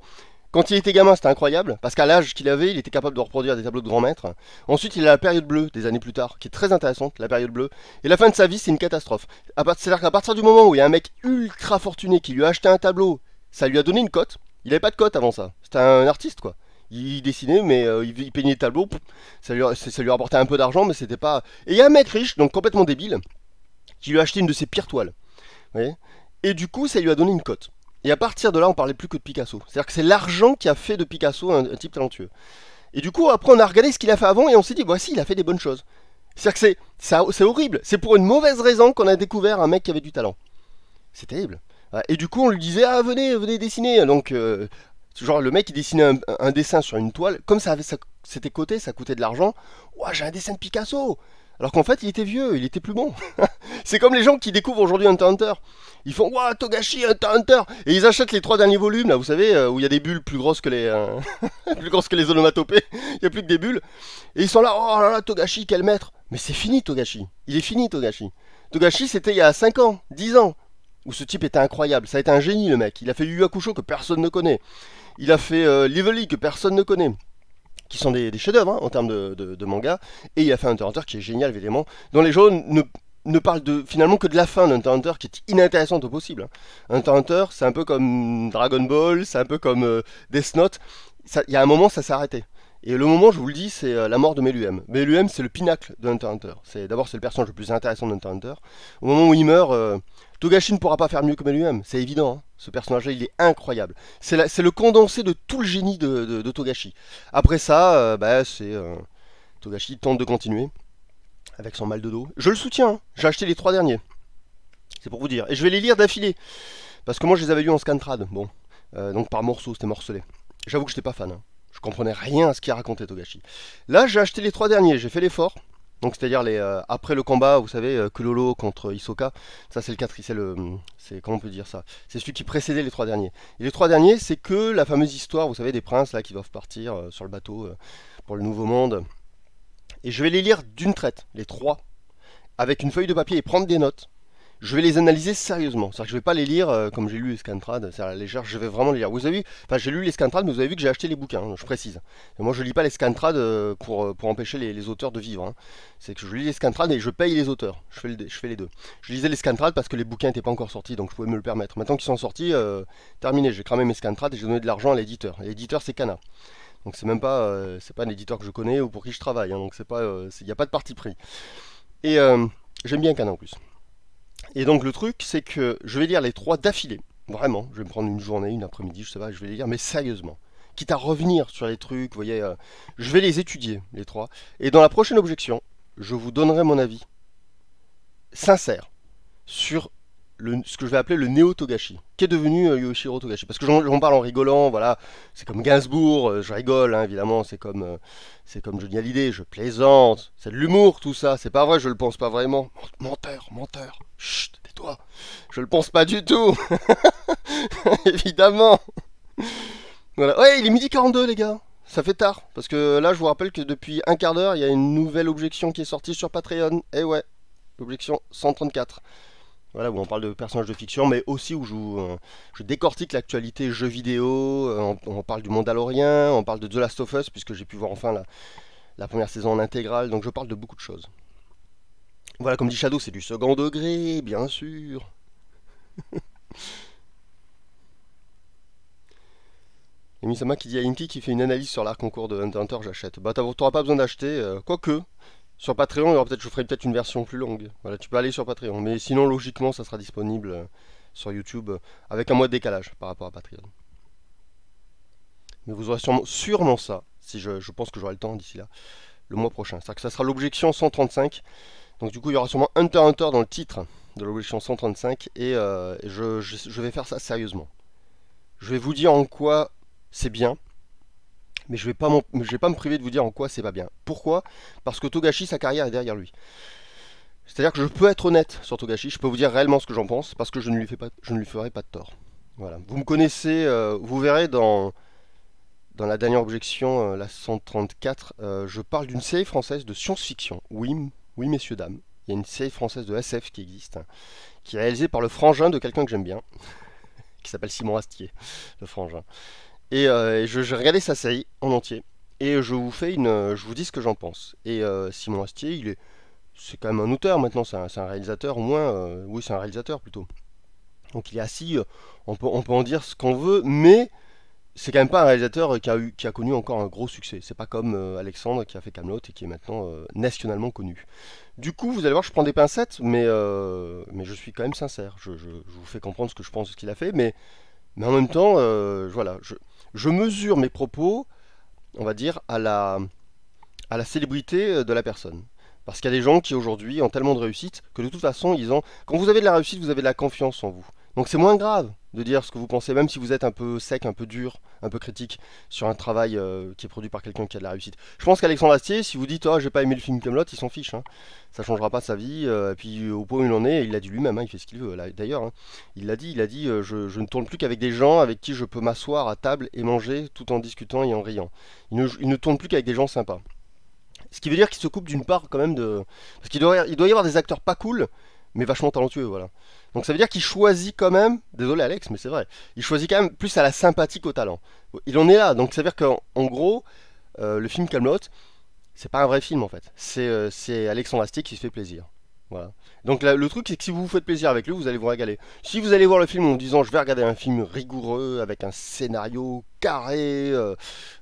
Quand il était gamin, c'était incroyable, parce qu'à l'âge qu'il avait, il était capable de reproduire des tableaux de grand maître. Ensuite, il a la période bleue, des années plus tard, qui est très intéressante, la période bleue. Et la fin de sa vie, c'est une catastrophe. C'est-à-dire qu'à partir du moment où il y a un mec ultra fortuné qui lui a acheté un tableau, ça lui a donné une cote. Il n'avait pas de cote avant ça. C'était un artiste, quoi. Il dessinait, mais il peignait des tableaux. Ça lui rapportait un peu d'argent, mais c'était pas... Et il y a un mec riche, donc complètement débile, qui lui a acheté une de ses pires toiles. Vous voyez. Et du coup, ça lui a donné une cote. Et à partir de là, on parlait plus que de Picasso. C'est-à-dire que c'est l'argent qui a fait de Picasso un type talentueux. Et du coup, après, on a regardé ce qu'il a fait avant et on s'est dit, voici, il a fait des bonnes choses. C'est-à-dire que c'est horrible. C'est pour une mauvaise raison qu'on a découvert un mec qui avait du talent. C'est terrible. Et du coup, on lui disait, ah, venez dessiner. Donc, genre, le mec, il dessinait un dessin sur une toile. Comme c'était coté, ça coûtait de l'argent. Ouah, j'ai un dessin de Picasso. Alors qu'en fait, il était vieux, il était plus bon. C'est comme les gens qui découvrent aujourd'hui Hunter x Hunter. Ils font Waouh, Togashi, Hunter x Hunter. Et ils achètent les 3 derniers volumes, là, vous savez, où il y a des bulles plus grosses que les, plus grosses que les onomatopées. Il n'y a plus que des bulles. Et ils sont là, oh là là, Togashi, quel maître. Mais c'est fini, Togashi. Il est fini, Togashi. Togashi, c'était il y a 5 ans, 10 ans, où ce type était incroyable. Ça a été un génie, le mec. Il a fait Yu Yu Hakusho que personne ne connaît. Il a fait Lively que personne ne connaît. Qui sont des chefs-d'œuvre en termes de manga. Et il a fait Hunter x Hunter qui est génial, évidemment. Dont les gens ne parlent finalement que de la fin d'Hunter x Hunter qui est inintéressante au possible. Hunter x Hunter, c'est un peu comme Dragon Ball, c'est un peu comme Death Note. Il y a un moment, ça s'est arrêté. Et le moment, je vous le dis, c'est la mort de Meruem. Meruem, c'est le pinacle de Hunter x Hunter. D'abord, c'est le personnage le plus intéressant de Hunter x Hunter. Au moment où il meurt, Togashi ne pourra pas faire mieux que Meruem. C'est évident. Hein. Ce personnage-là, il est incroyable. C'est le condensé de tout le génie de Togashi. Après ça, Togashi tente de continuer avec son mal de dos. Je le soutiens. Hein. J'ai acheté les 3 derniers. C'est pour vous dire. Et je vais les lire d'affilée. Parce que moi, je les avais lus en scantrad. Bon. Donc par morceaux, c'était morcelé. J'avoue que j'étais pas fan. Hein. Je comprenais rien à ce qu'il racontait Togashi. Là, j'ai acheté les 3 derniers, j'ai fait l'effort. Donc c'est-à-dire après le combat, vous savez, Kulolo contre Hisoka. Ça c'est le 4, comment on peut dire ça? C'est celui qui précédait les 3 derniers. Et les 3 derniers, c'est que la fameuse histoire, vous savez, des princes là qui doivent partir sur le bateau pour le nouveau monde. Et je vais les lire d'une traite, les 3, avec une feuille de papier et prendre des notes. Je vais les analyser sérieusement. C'est-à-dire que je vais pas les lire comme j'ai lu les Scantrad, c'est à la légère, je vais vraiment les lire. Vous avez vu, enfin j'ai lu les Scantrad, mais vous avez vu que j'ai acheté les bouquins, hein, je précise. Et moi je lis pas les Scantrad pour empêcher les auteurs de vivre. Hein. C'est que je lis les Scantrad et je paye les auteurs. Je fais les deux. Je lisais les Scantrad parce que les bouquins n'étaient pas encore sortis, donc je pouvais me le permettre. Maintenant qu'ils sont sortis, terminé, j'ai cramé mes Scantrad et j'ai donné de l'argent à l'éditeur. L'éditeur c'est Kana. Donc c'est même pas, c'est pas un éditeur que je connais ou pour qui je travaille. Hein, donc c'est pas, il n'y a pas de parti pris. Et j'aime bien Kana en plus. Et donc le truc, c'est que je vais lire les 3 d'affilée. Vraiment, je vais me prendre une journée, une après-midi, je sais pas, je vais les lire, mais sérieusement. Quitte à revenir sur les trucs, vous voyez, je vais les étudier, les 3. Et dans la prochaine objection, je vous donnerai mon avis sincère sur ce que je vais appeler le néo-Togashi, qui est devenu Yoshiro Togashi. Parce que j'en parle en rigolant, voilà, c'est comme Gainsbourg, je rigole, hein, évidemment, c'est comme Johnny Hallyday, je plaisante, c'est de l'humour tout ça, c'est pas vrai, je le pense pas vraiment. Menteur, chut, tais-toi, je le pense pas du tout, évidemment. Voilà. Ouais, il est midi 42 les gars, ça fait tard, parce que là je vous rappelle que depuis un quart d'heure, il y a une nouvelle objection qui est sortie sur Patreon, et ouais, l'objection 134. Voilà, où on parle de personnages de fiction, mais aussi où je décortique l'actualité jeux vidéo, on parle du Mandalorian, on parle de The Last of Us, puisque j'ai pu voir enfin la première saison en intégrale, donc je parle de beaucoup de choses. Voilà, comme dit Shadow, c'est du second degré, bien sûr. Et Misama qui dit à Inky qui fait une analyse sur l'arc en cours de Hunter x Hunter, j'achète. Bah t'auras pas besoin d'acheter, quoique. Sur Patreon, je ferai peut-être une version plus longue. Voilà, tu peux aller sur Patreon. Mais sinon, logiquement, ça sera disponible sur YouTube avec un mois de décalage par rapport à Patreon. Mais vous aurez sûrement ça, si je pense que j'aurai le temps d'ici là, le mois prochain. C'est-à-dire que ça sera l'objection 135. Donc du coup, il y aura sûrement Hunter x Hunter dans le titre de l'objection 135. Et je vais faire ça sérieusement. Je vais vous dire en quoi c'est bien. Mais je vais pas me priver de vous dire en quoi c'est pas bien. Pourquoi? Parce que Togashi, sa carrière est derrière lui. C'est-à-dire que je peux être honnête sur Togashi, je peux vous dire réellement ce que j'en pense, parce que je ne lui ferai pas de tort. Voilà. Vous me connaissez, vous verrez dans la dernière objection, la 134, je parle d'une série française de science-fiction. Oui, messieurs, dames. Il y a une série française de SF qui existe, qui est réalisée par le frangin de quelqu'un que j'aime bien, qui s'appelle Simon Astier, le frangin. J'ai regardé sa série en entier. Et je vous dis ce que j'en pense. Simon Astier, c'est quand même un auteur maintenant, c'est un réalisateur au moins. Oui, c'est un réalisateur plutôt. Donc il est assis, on peut en dire ce qu'on veut, mais c'est quand même pas un réalisateur qui a connu encore un gros succès. C'est pas comme Alexandre qui a fait Kaamelott et qui est maintenant nationalement connu. Du coup, vous allez voir, je prends des pincettes, mais je suis quand même sincère. Je vous fais comprendre ce que je pense de ce qu'il a fait, mais en même temps, voilà, je mesure mes propos, on va dire, à la célébrité de la personne. Parce qu'il y a des gens qui aujourd'hui ont tellement de réussite que de toute façon, quand vous avez de la réussite, vous avez de la confiance en vous. Donc c'est moins grave de dire ce que vous pensez, même si vous êtes un peu sec, un peu dur, un peu critique sur un travail qui est produit par quelqu'un qui a de la réussite. Je pense qu'Alexandre Astier, si vous dites oh j'ai pas aimé le film Kaamelott, il s'en fiche, hein. Ça changera pas sa vie. Et puis au point où il en est, il l'a dit lui-même, hein, il fait ce qu'il veut. D'ailleurs, hein, il a dit je ne tourne plus qu'avec des gens avec qui je peux m'asseoir à table et manger tout en discutant et en riant. Il ne tourne plus qu'avec des gens sympas. Ce qui veut dire qu'il se coupe d'une part quand même de... Parce il doit y avoir des acteurs pas cool, mais vachement talentueux, voilà. Donc ça veut dire qu'il choisit quand même... Désolé Alex, mais c'est vrai. Il choisit quand même plus à la sympathie qu'au talent. Il en est là, donc ça veut dire qu'en gros, le film Kaamelott, c'est pas un vrai film en fait. C'est Alexandre Astier qui se fait plaisir. Voilà. Donc le truc, c'est que si vous vous faites plaisir avec lui, vous allez vous régaler. Si vous allez voir le film en disant je vais regarder un film rigoureux, avec un scénario carré,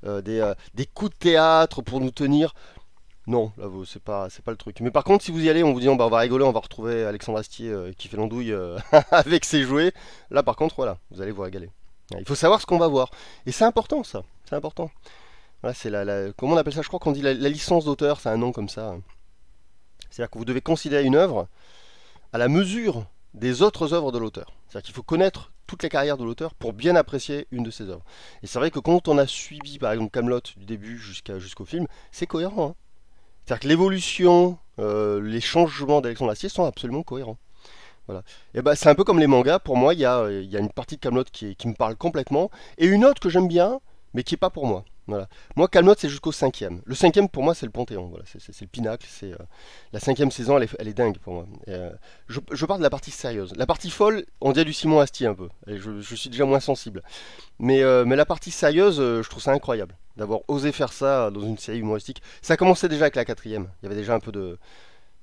des coups de théâtre pour nous tenir, non, là, c'est pas le truc. Mais par contre, si vous y allez en vous disant, bah, on va rigoler, on va retrouver Alexandre Astier qui fait l'andouille avec ses jouets, là, par contre, voilà, vous allez vous régaler. Il faut savoir ce qu'on va voir. Et c'est important, ça. C'est important. Voilà, c'est comment on appelle ça? Je crois qu'on dit la licence d'auteur, c'est un nom comme ça. C'est-à-dire que vous devez considérer une œuvre à la mesure des autres œuvres de l'auteur. C'est-à-dire qu'il faut connaître toutes les carrières de l'auteur pour bien apprécier une de ses œuvres. Et c'est vrai que quand on a suivi, par exemple, Kaamelott du début jusqu'au film, c'est cohérent, hein. C'est-à-dire que l'évolution, les changements d'Alexandre Astier sont absolument cohérents. Voilà. Et bah, c'est un peu comme les mangas. Pour moi, il y a une partie de Kaamelott qui me parle complètement, et une autre que j'aime bien, mais qui est pas pour moi. Voilà. Moi, Kaamelott, c'est jusqu'au cinquième. Le cinquième, pour moi, c'est le Panthéon. Voilà. C'est le pinacle. La cinquième saison, elle est dingue pour moi. Je parle de la partie sérieuse. La partie folle, on dirait du Simon Astier un peu. Et je suis déjà moins sensible. Mais la partie sérieuse, je trouve ça incroyable d'avoir osé faire ça dans une série humoristique. Ça commençait déjà avec la quatrième. Il y avait déjà un peu de...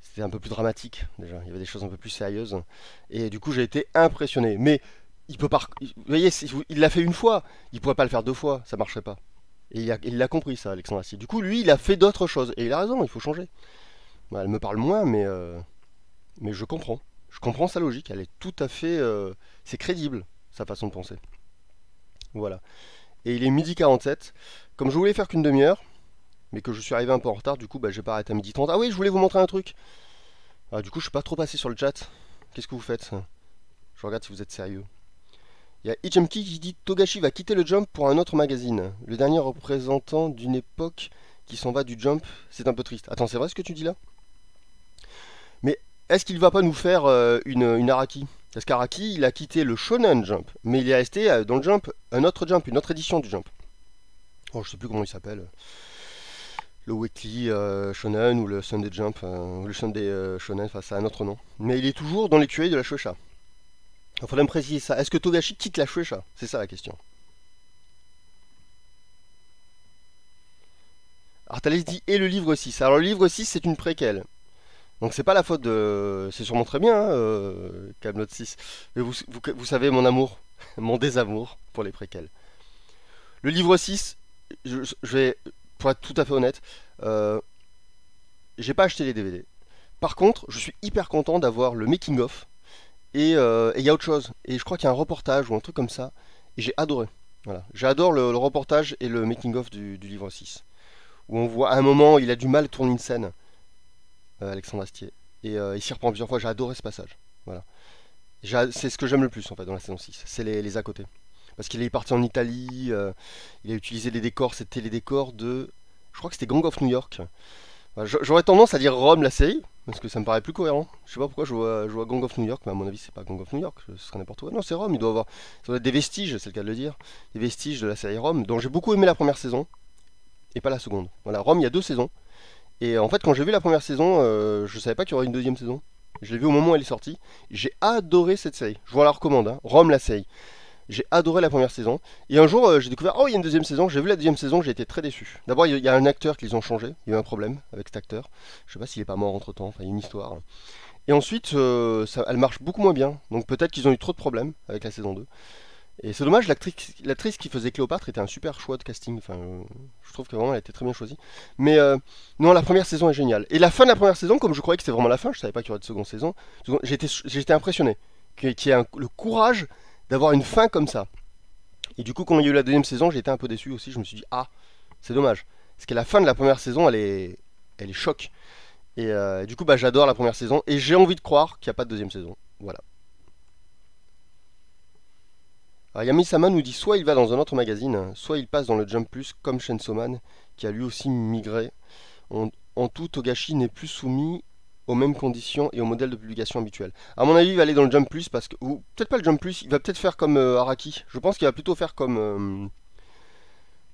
C'était un peu plus dramatique déjà. Il y avait des choses un peu plus sérieuses. Et du coup, j'ai été impressionné. Mais il peut pas... Vous voyez, il l'a fait une fois. Il pourrait pas le faire deux fois. Ça marcherait pas. Et il l'a compris ça, Alexandre Astier. Du coup, lui, il a fait d'autres choses. Et il a raison, il faut changer. Bah, elle me parle moins, mais je comprends. Je comprends sa logique. Elle est tout à fait... c'est crédible, sa façon de penser. Voilà. Et il est midi 47. Comme je voulais faire qu'une demi-heure, mais que je suis arrivé un peu en retard, du coup, bah, j'ai pas arrêté à midi 30. Ah oui, je voulais vous montrer un truc. Ah, du coup, je suis pas trop passé sur le chat. Qu'est-ce que vous faites? Je regarde si vous êtes sérieux. Il y a Ichemki qui dit Togashi va quitter le Jump pour un autre magazine. Le dernier représentant d'une époque qui s'en va du Jump, c'est un peu triste. Attends, c'est vrai ce que tu dis là? Mais est-ce qu'il va pas nous faire une Araki? Parce qu'Araki, il a quitté le Shonen Jump, mais il est resté dans le Jump, un autre Jump, une autre édition du Jump. Oh, je sais plus comment il s'appelle. Le Weekly Shonen ou le Sunday Jump, ou le Sunday Shonen, enfin ça a un autre nom. Mais il est toujours dans l'écurie de la Shueisha. Il faudrait me préciser ça. Est-ce que Togashi quitte la Shueisha? C'est ça la question. Arthalès dit et le livre 6. Alors le livre 6 c'est une préquelle. Donc c'est pas la faute de... C'est sûrement très bien, hein, Kaamelott 6. Mais vous savez mon amour, mon désamour pour les préquels. Le livre 6, je vais, pour être tout à fait honnête, j'ai pas acheté les DVD. Par contre, je suis hyper content d'avoir le making of. Et il y a autre chose. Et je crois qu'il y a un reportage ou un truc comme ça. Et j'ai adoré. Voilà. J'adore le reportage et le making of du livre 6. Où on voit à un moment, il a du mal à tourner une scène, Alexandre Astier. Et il s'y reprend plusieurs fois. J'ai adoré ce passage. Voilà. C'est ce que j'aime le plus en fait dans la saison 6. C'est les à côté. Parce qu'il est parti en Italie. Il a utilisé des décors. C'était les décors de... Je crois que c'était Gang of New York. Voilà, j'aurais tendance à dire Rome, la série, parce que ça me paraît plus cohérent. Je sais pas pourquoi je vois Gang of New York, mais à mon avis, c'est pas Gang of New York, ce serait n'importe où. Non, c'est Rome, ça doit être des vestiges, c'est le cas de le dire. Des vestiges de la série Rome, dont j'ai beaucoup aimé la première saison, et pas la seconde. Voilà, Rome, il y a 2 saisons. Et en fait, quand j'ai vu la première saison, je savais pas qu'il y aurait une deuxième saison. Je l'ai vu au moment où elle est sortie. J'ai adoré cette série. Je vous la recommande, hein. Rome, la série. J'ai adoré la première saison. Et un jour, j'ai découvert, oh, il y a une deuxième saison. J'ai vu la deuxième saison, j'ai été très déçu. D'abord, il y a un acteur qu'ils ont changé. Il y a eu un problème avec cet acteur. Je sais pas s'il est pas mort entre temps. Enfin, il y a une histoire. Et ensuite, elle marche beaucoup moins bien. Donc peut-être qu'ils ont eu trop de problèmes avec la saison 2. Et c'est dommage, l'actrice qui faisait Cléopâtre était un super choix de casting. Enfin, je trouve que vraiment elle a été très bien choisie. Mais non, la première saison est géniale. Et la fin de la première saison, comme je croyais que c'était vraiment la fin, je savais pas qu'il y aurait de seconde saison. J'étais impressionné qu'il y ait le courage d'avoir une fin comme ça. Et du coup, quand il y a eu la deuxième saison, j'ai été un peu déçu aussi. Je me suis dit, ah, c'est dommage. Parce que la fin de la première saison, elle est choc. Et du coup, bah, j'adore la première saison. Et j'ai envie de croire qu'il n'y a pas de deuxième saison. Voilà. Alors Yami-sama nous dit soit il va dans un autre magazine, soit il passe dans le Jump Plus comme Chainsaw Man, qui a lui aussi migré. En tout, Togashi n'est plus soumis aux mêmes conditions et aux modèles de publication habituels. À mon avis, il va aller dans le Jump Plus parce que, ou peut-être pas le Jump Plus, il va peut-être faire comme Araki. Je pense qu'il va plutôt faire comme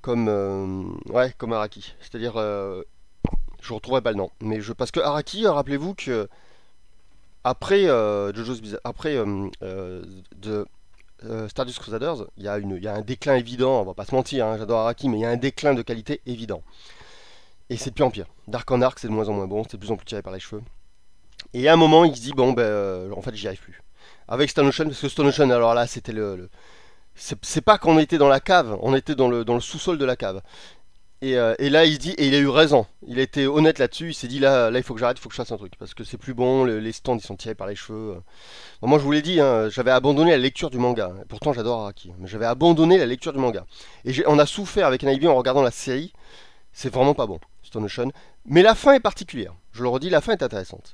Araki. C'est-à-dire, je retrouverai pas le nom, mais parce que Araki, rappelez-vous que après JoJo's Bizarre, après de Stardust Crusaders, il y a un déclin évident, on va pas se mentir, hein, j'adore Araki, mais il y a un déclin de qualité évident. Et c'est de pire en pire. Dark en arc, c'est de moins en moins bon, c'est de plus en plus tiré par les cheveux. Et à un moment, il se dit, bon, ben, en fait, j'y arrive plus. Avec Stone Ocean, parce que Stone Ocean, alors là, c'était c'est pas qu'on était dans la cave, on était dans le sous-sol de la cave. Et là, il se dit, et il a eu raison. Il a été honnête là-dessus. Il s'est dit, là, il faut que j'arrête, il faut que je fasse un truc. Parce que c'est plus bon, les stands, ils sont tirés par les cheveux. Bon, moi, je vous l'ai dit, hein, j'avais abandonné la lecture du manga. Pourtant, j'adore Araki. Mais j'avais abandonné la lecture du manga. Et on a souffert avec NIB en regardant la série. C'est vraiment pas bon, Stone Ocean. Mais la fin est particulière. Je le redis, la fin est intéressante.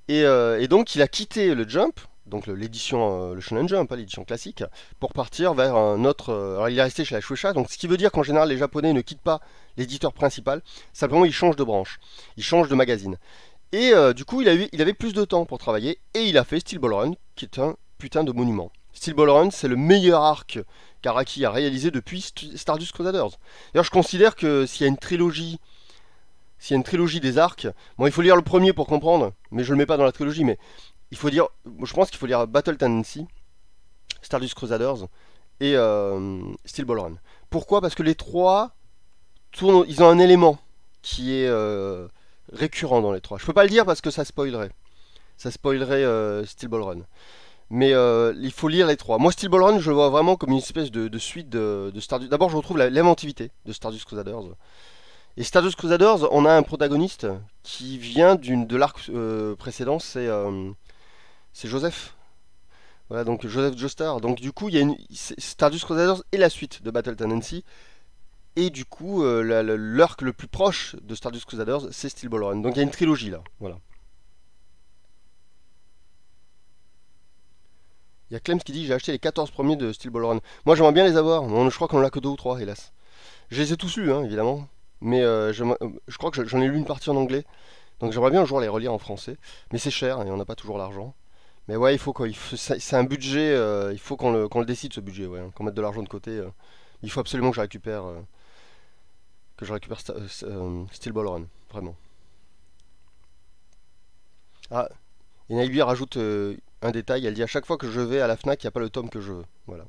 Et donc, il a quitté le Jump, donc l'édition, le Shonen Jump, hein, l'édition classique, pour partir vers un autre. Alors, il est resté chez la Shueisha, donc ce qui veut dire qu'en général, les Japonais ne quittent pas l'éditeur principal, simplement ils changent de branche, ils changent de magazine. Et du coup, il avait plus de temps pour travailler, et il a fait Steel Ball Run, qui est un putain de monument. Steel Ball Run, c'est le meilleur arc qu'Araki a réalisé depuis Stardust Crusaders. D'ailleurs, je considère que s'il y a une trilogie des arcs, bon, il faut lire le premier pour comprendre, mais je le mets pas dans la trilogie, mais je pense qu'il faut lire Battle Tendency, Stardust Crusaders et Steel Ball Run. Pourquoi? Parce que les trois ils ont un élément qui est récurrent dans les trois. Je peux pas le dire parce que ça spoilerait. Ça spoilerait Steel Ball Run. Mais il faut lire les trois. Moi, Steel Ball Run, je le vois vraiment comme une espèce de suite de Stardust. D'abord, je retrouve l'inventivité de Stardust Crusaders. Et Stardust Crusaders, on a un protagoniste qui vient de l'arc précédent, c'est Joseph. Voilà, donc Joseph Joestar. Donc du coup, il y a Stardust Crusaders et la suite de Battle Tendency. Et du coup, l'arc le plus proche de Stardust Crusaders, c'est Steel Ball Run. Donc il y a une trilogie là. Voilà. Il y a Clems qui dit j'ai acheté les 14 premiers de Steel Ball Run. Moi j'aimerais bien les avoir. Je crois qu'on en a que 2 ou 3, hélas. Je les ai tous lus, hein, évidemment. Mais je crois que j'en ai lu une partie en anglais. Donc j'aimerais bien un jour les relire en français. Mais c'est cher et on n'a pas toujours l'argent. Mais ouais, il faut quoi. C'est un budget. Il faut qu'on le décide ce budget. Ouais, hein, qu'on mette de l'argent de côté. Il faut absolument que je récupère. Steel Ball Run. Vraiment. Ah, et Naibi rajoute un détail. Elle dit à chaque fois que je vais à la Fnac, il n'y a pas le tome que je veux. Voilà.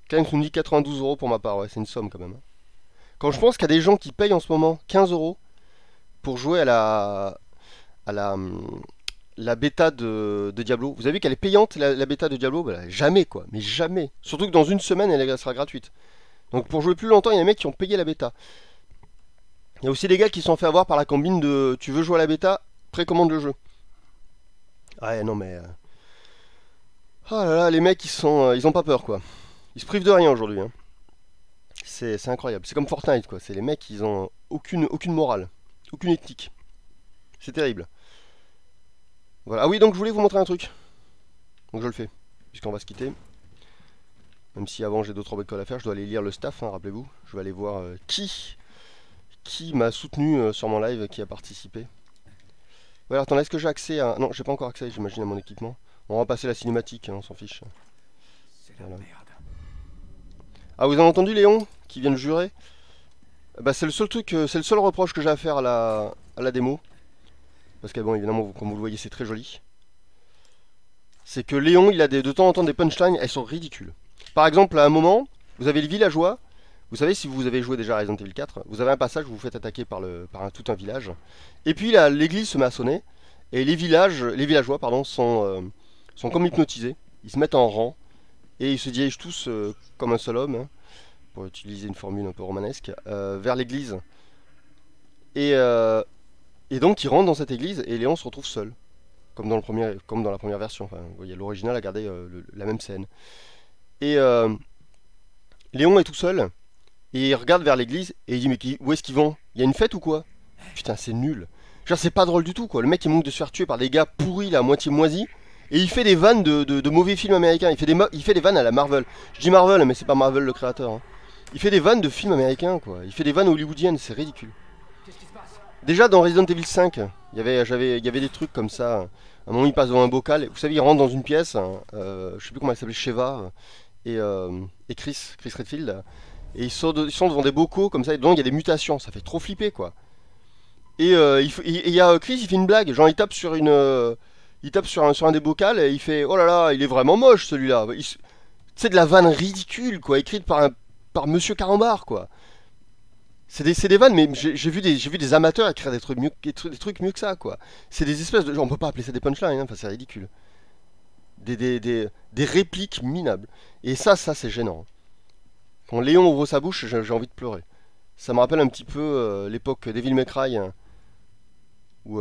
Clems nous dit 92 euros pour ma part. Ouais, c'est une somme quand même. Hein. Quand je pense qu'il y a des gens qui payent en ce moment 15 euros pour jouer à la bêta de Diablo. Vous avez vu qu'elle est payante la bêta de Diablo? Bah, jamais quoi, mais jamais. Surtout que dans une semaine elle sera gratuite. Donc pour jouer plus longtemps, il y a des mecs qui ont payé la bêta. Il y a aussi des gars qui se sont fait avoir par la combine de tu veux jouer à la bêta, précommande le jeu. Ouais non mais oh là là, les mecs ils ont pas peur quoi. Ils se privent de rien aujourd'hui. Hein. C'est incroyable. C'est comme Fortnite quoi. C'est les mecs ils ont aucune morale, aucune éthique. C'est terrible. Voilà. Ah oui, donc je voulais vous montrer un truc. Donc je le fais, puisqu'on va se quitter. Même si avant j'ai d'autres bricoles à faire, je dois aller lire le staff, hein, rappelez-vous. Je vais aller voir qui m'a soutenu sur mon live, qui a participé. Voilà, attends, est-ce que j'ai accès à... Non, j'ai pas encore accès, j'imagine, à mon équipement. On va passer la cinématique, hein, on s'en fiche. Voilà. Ah, vous avez entendu Léon, qui vient de jurer? Bah c'est le seul truc, c'est le seul reproche que j'ai à faire à la démo. Parce que bon, évidemment, comme vous le voyez, c'est très joli. c'est que Léon, il a de temps en temps des punchlines, elles sont ridicules. Par exemple, à un moment, vous avez le villageois. Vous savez, si vous avez joué déjà à Resident Evil 4, vous avez un passage où vous vous faites attaquer par tout un village. Et puis là, l'église se met à sonner. Et les villageois pardon, sont comme hypnotisés. Ils se mettent en rang. Et ils se dirigent tous comme un seul homme, hein, pour utiliser une formule un peu romanesque, vers l'église. Et, donc ils rentrent dans cette église et Léon se retrouve seul. Comme dans la première version. Enfin, vous voyez, l'original a gardé la même scène. Et Léon est tout seul. Et il regarde vers l'église et il dit mais où est-ce qu'ils vont? Il y a une fête ou quoi? Putain, c'est nul. Genre c'est pas drôle du tout quoi. Le mec il manque de se faire tuer par des gars pourris là, à moitié moisis. Et il fait des vannes de mauvais films américains. Il fait des vannes à la Marvel. Je dis Marvel mais c'est pas Marvel le créateur, hein. Il fait des vannes de films américains quoi. Il fait des vannes hollywoodiennes, c'est ridicule. Déjà dans Resident Evil 5, il y avait des trucs comme ça. À un moment il passe devant un bocal. Vous savez il rentre dans une pièce. Je sais plus comment elle s'appelait, Sheva et Chris Redfield. Et ils sont devant des bocaux comme ça, et dedans il y a des mutations, ça fait trop flipper quoi. Et il y a Chris, il fait une blague, genre il tape sur un des bocals et il fait oh là là, il est vraiment moche celui-là. C'est de la vanne ridicule quoi, écrite par Monsieur Carambar quoi. C'est des vannes, mais j'ai vu des amateurs écrire des trucs mieux que ça quoi. C'est des espèces de, genre, on peut pas appeler ça des punchlines, hein, enfin c'est ridicule. Des répliques minables. Et ça c'est gênant. Quand Léon ouvre sa bouche, j'ai envie de pleurer. Ça me rappelle un petit peu l'époque Devil May Cry, hein, où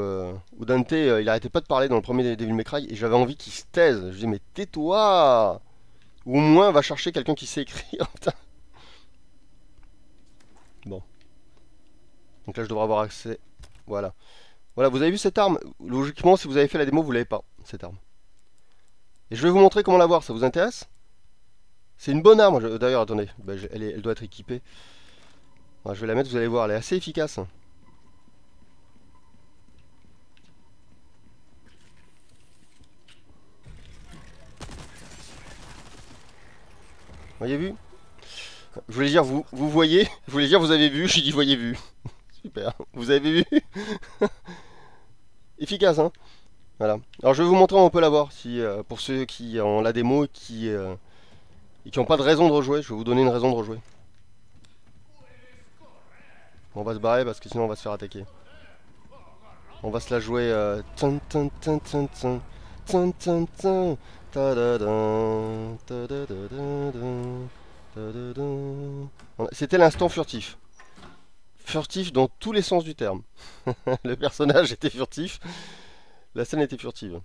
Dante, il arrêtait pas de parler dans le premier Devil May Cry, et j'avais envie qu'il se taise. Je dis mais tais-toi! Ou au moins va chercher quelqu'un qui sait écrire. Bon. Donc là je devrais avoir accès. Voilà. Voilà, vous avez vu cette arme? Logiquement, si vous avez fait la démo, vous l'avez pas, cette arme. Et je vais vous montrer comment l'avoir, ça vous intéresse? C'est une bonne arme, d'ailleurs, attendez, bah, elle doit être équipée. Ouais, je vais la mettre, vous allez voir, elle est assez efficace. Vous voyez vu? Je voulais dire, vous voyez, je voulais dire, vous avez vu, j'ai dit, voyez vu. Super, vous avez vu? Efficace, hein? Voilà. Alors je vais vous montrer où on peut l'avoir, si, pour ceux qui ont la démo et qui n'ont pas de raison de rejouer, je vais vous donner une raison de rejouer. On va se barrer parce que sinon on va se faire attaquer. On va se la jouer. C'était l'instant furtif. Furtif dans tous les sens du terme. Le personnage était furtif. La scène était furtive.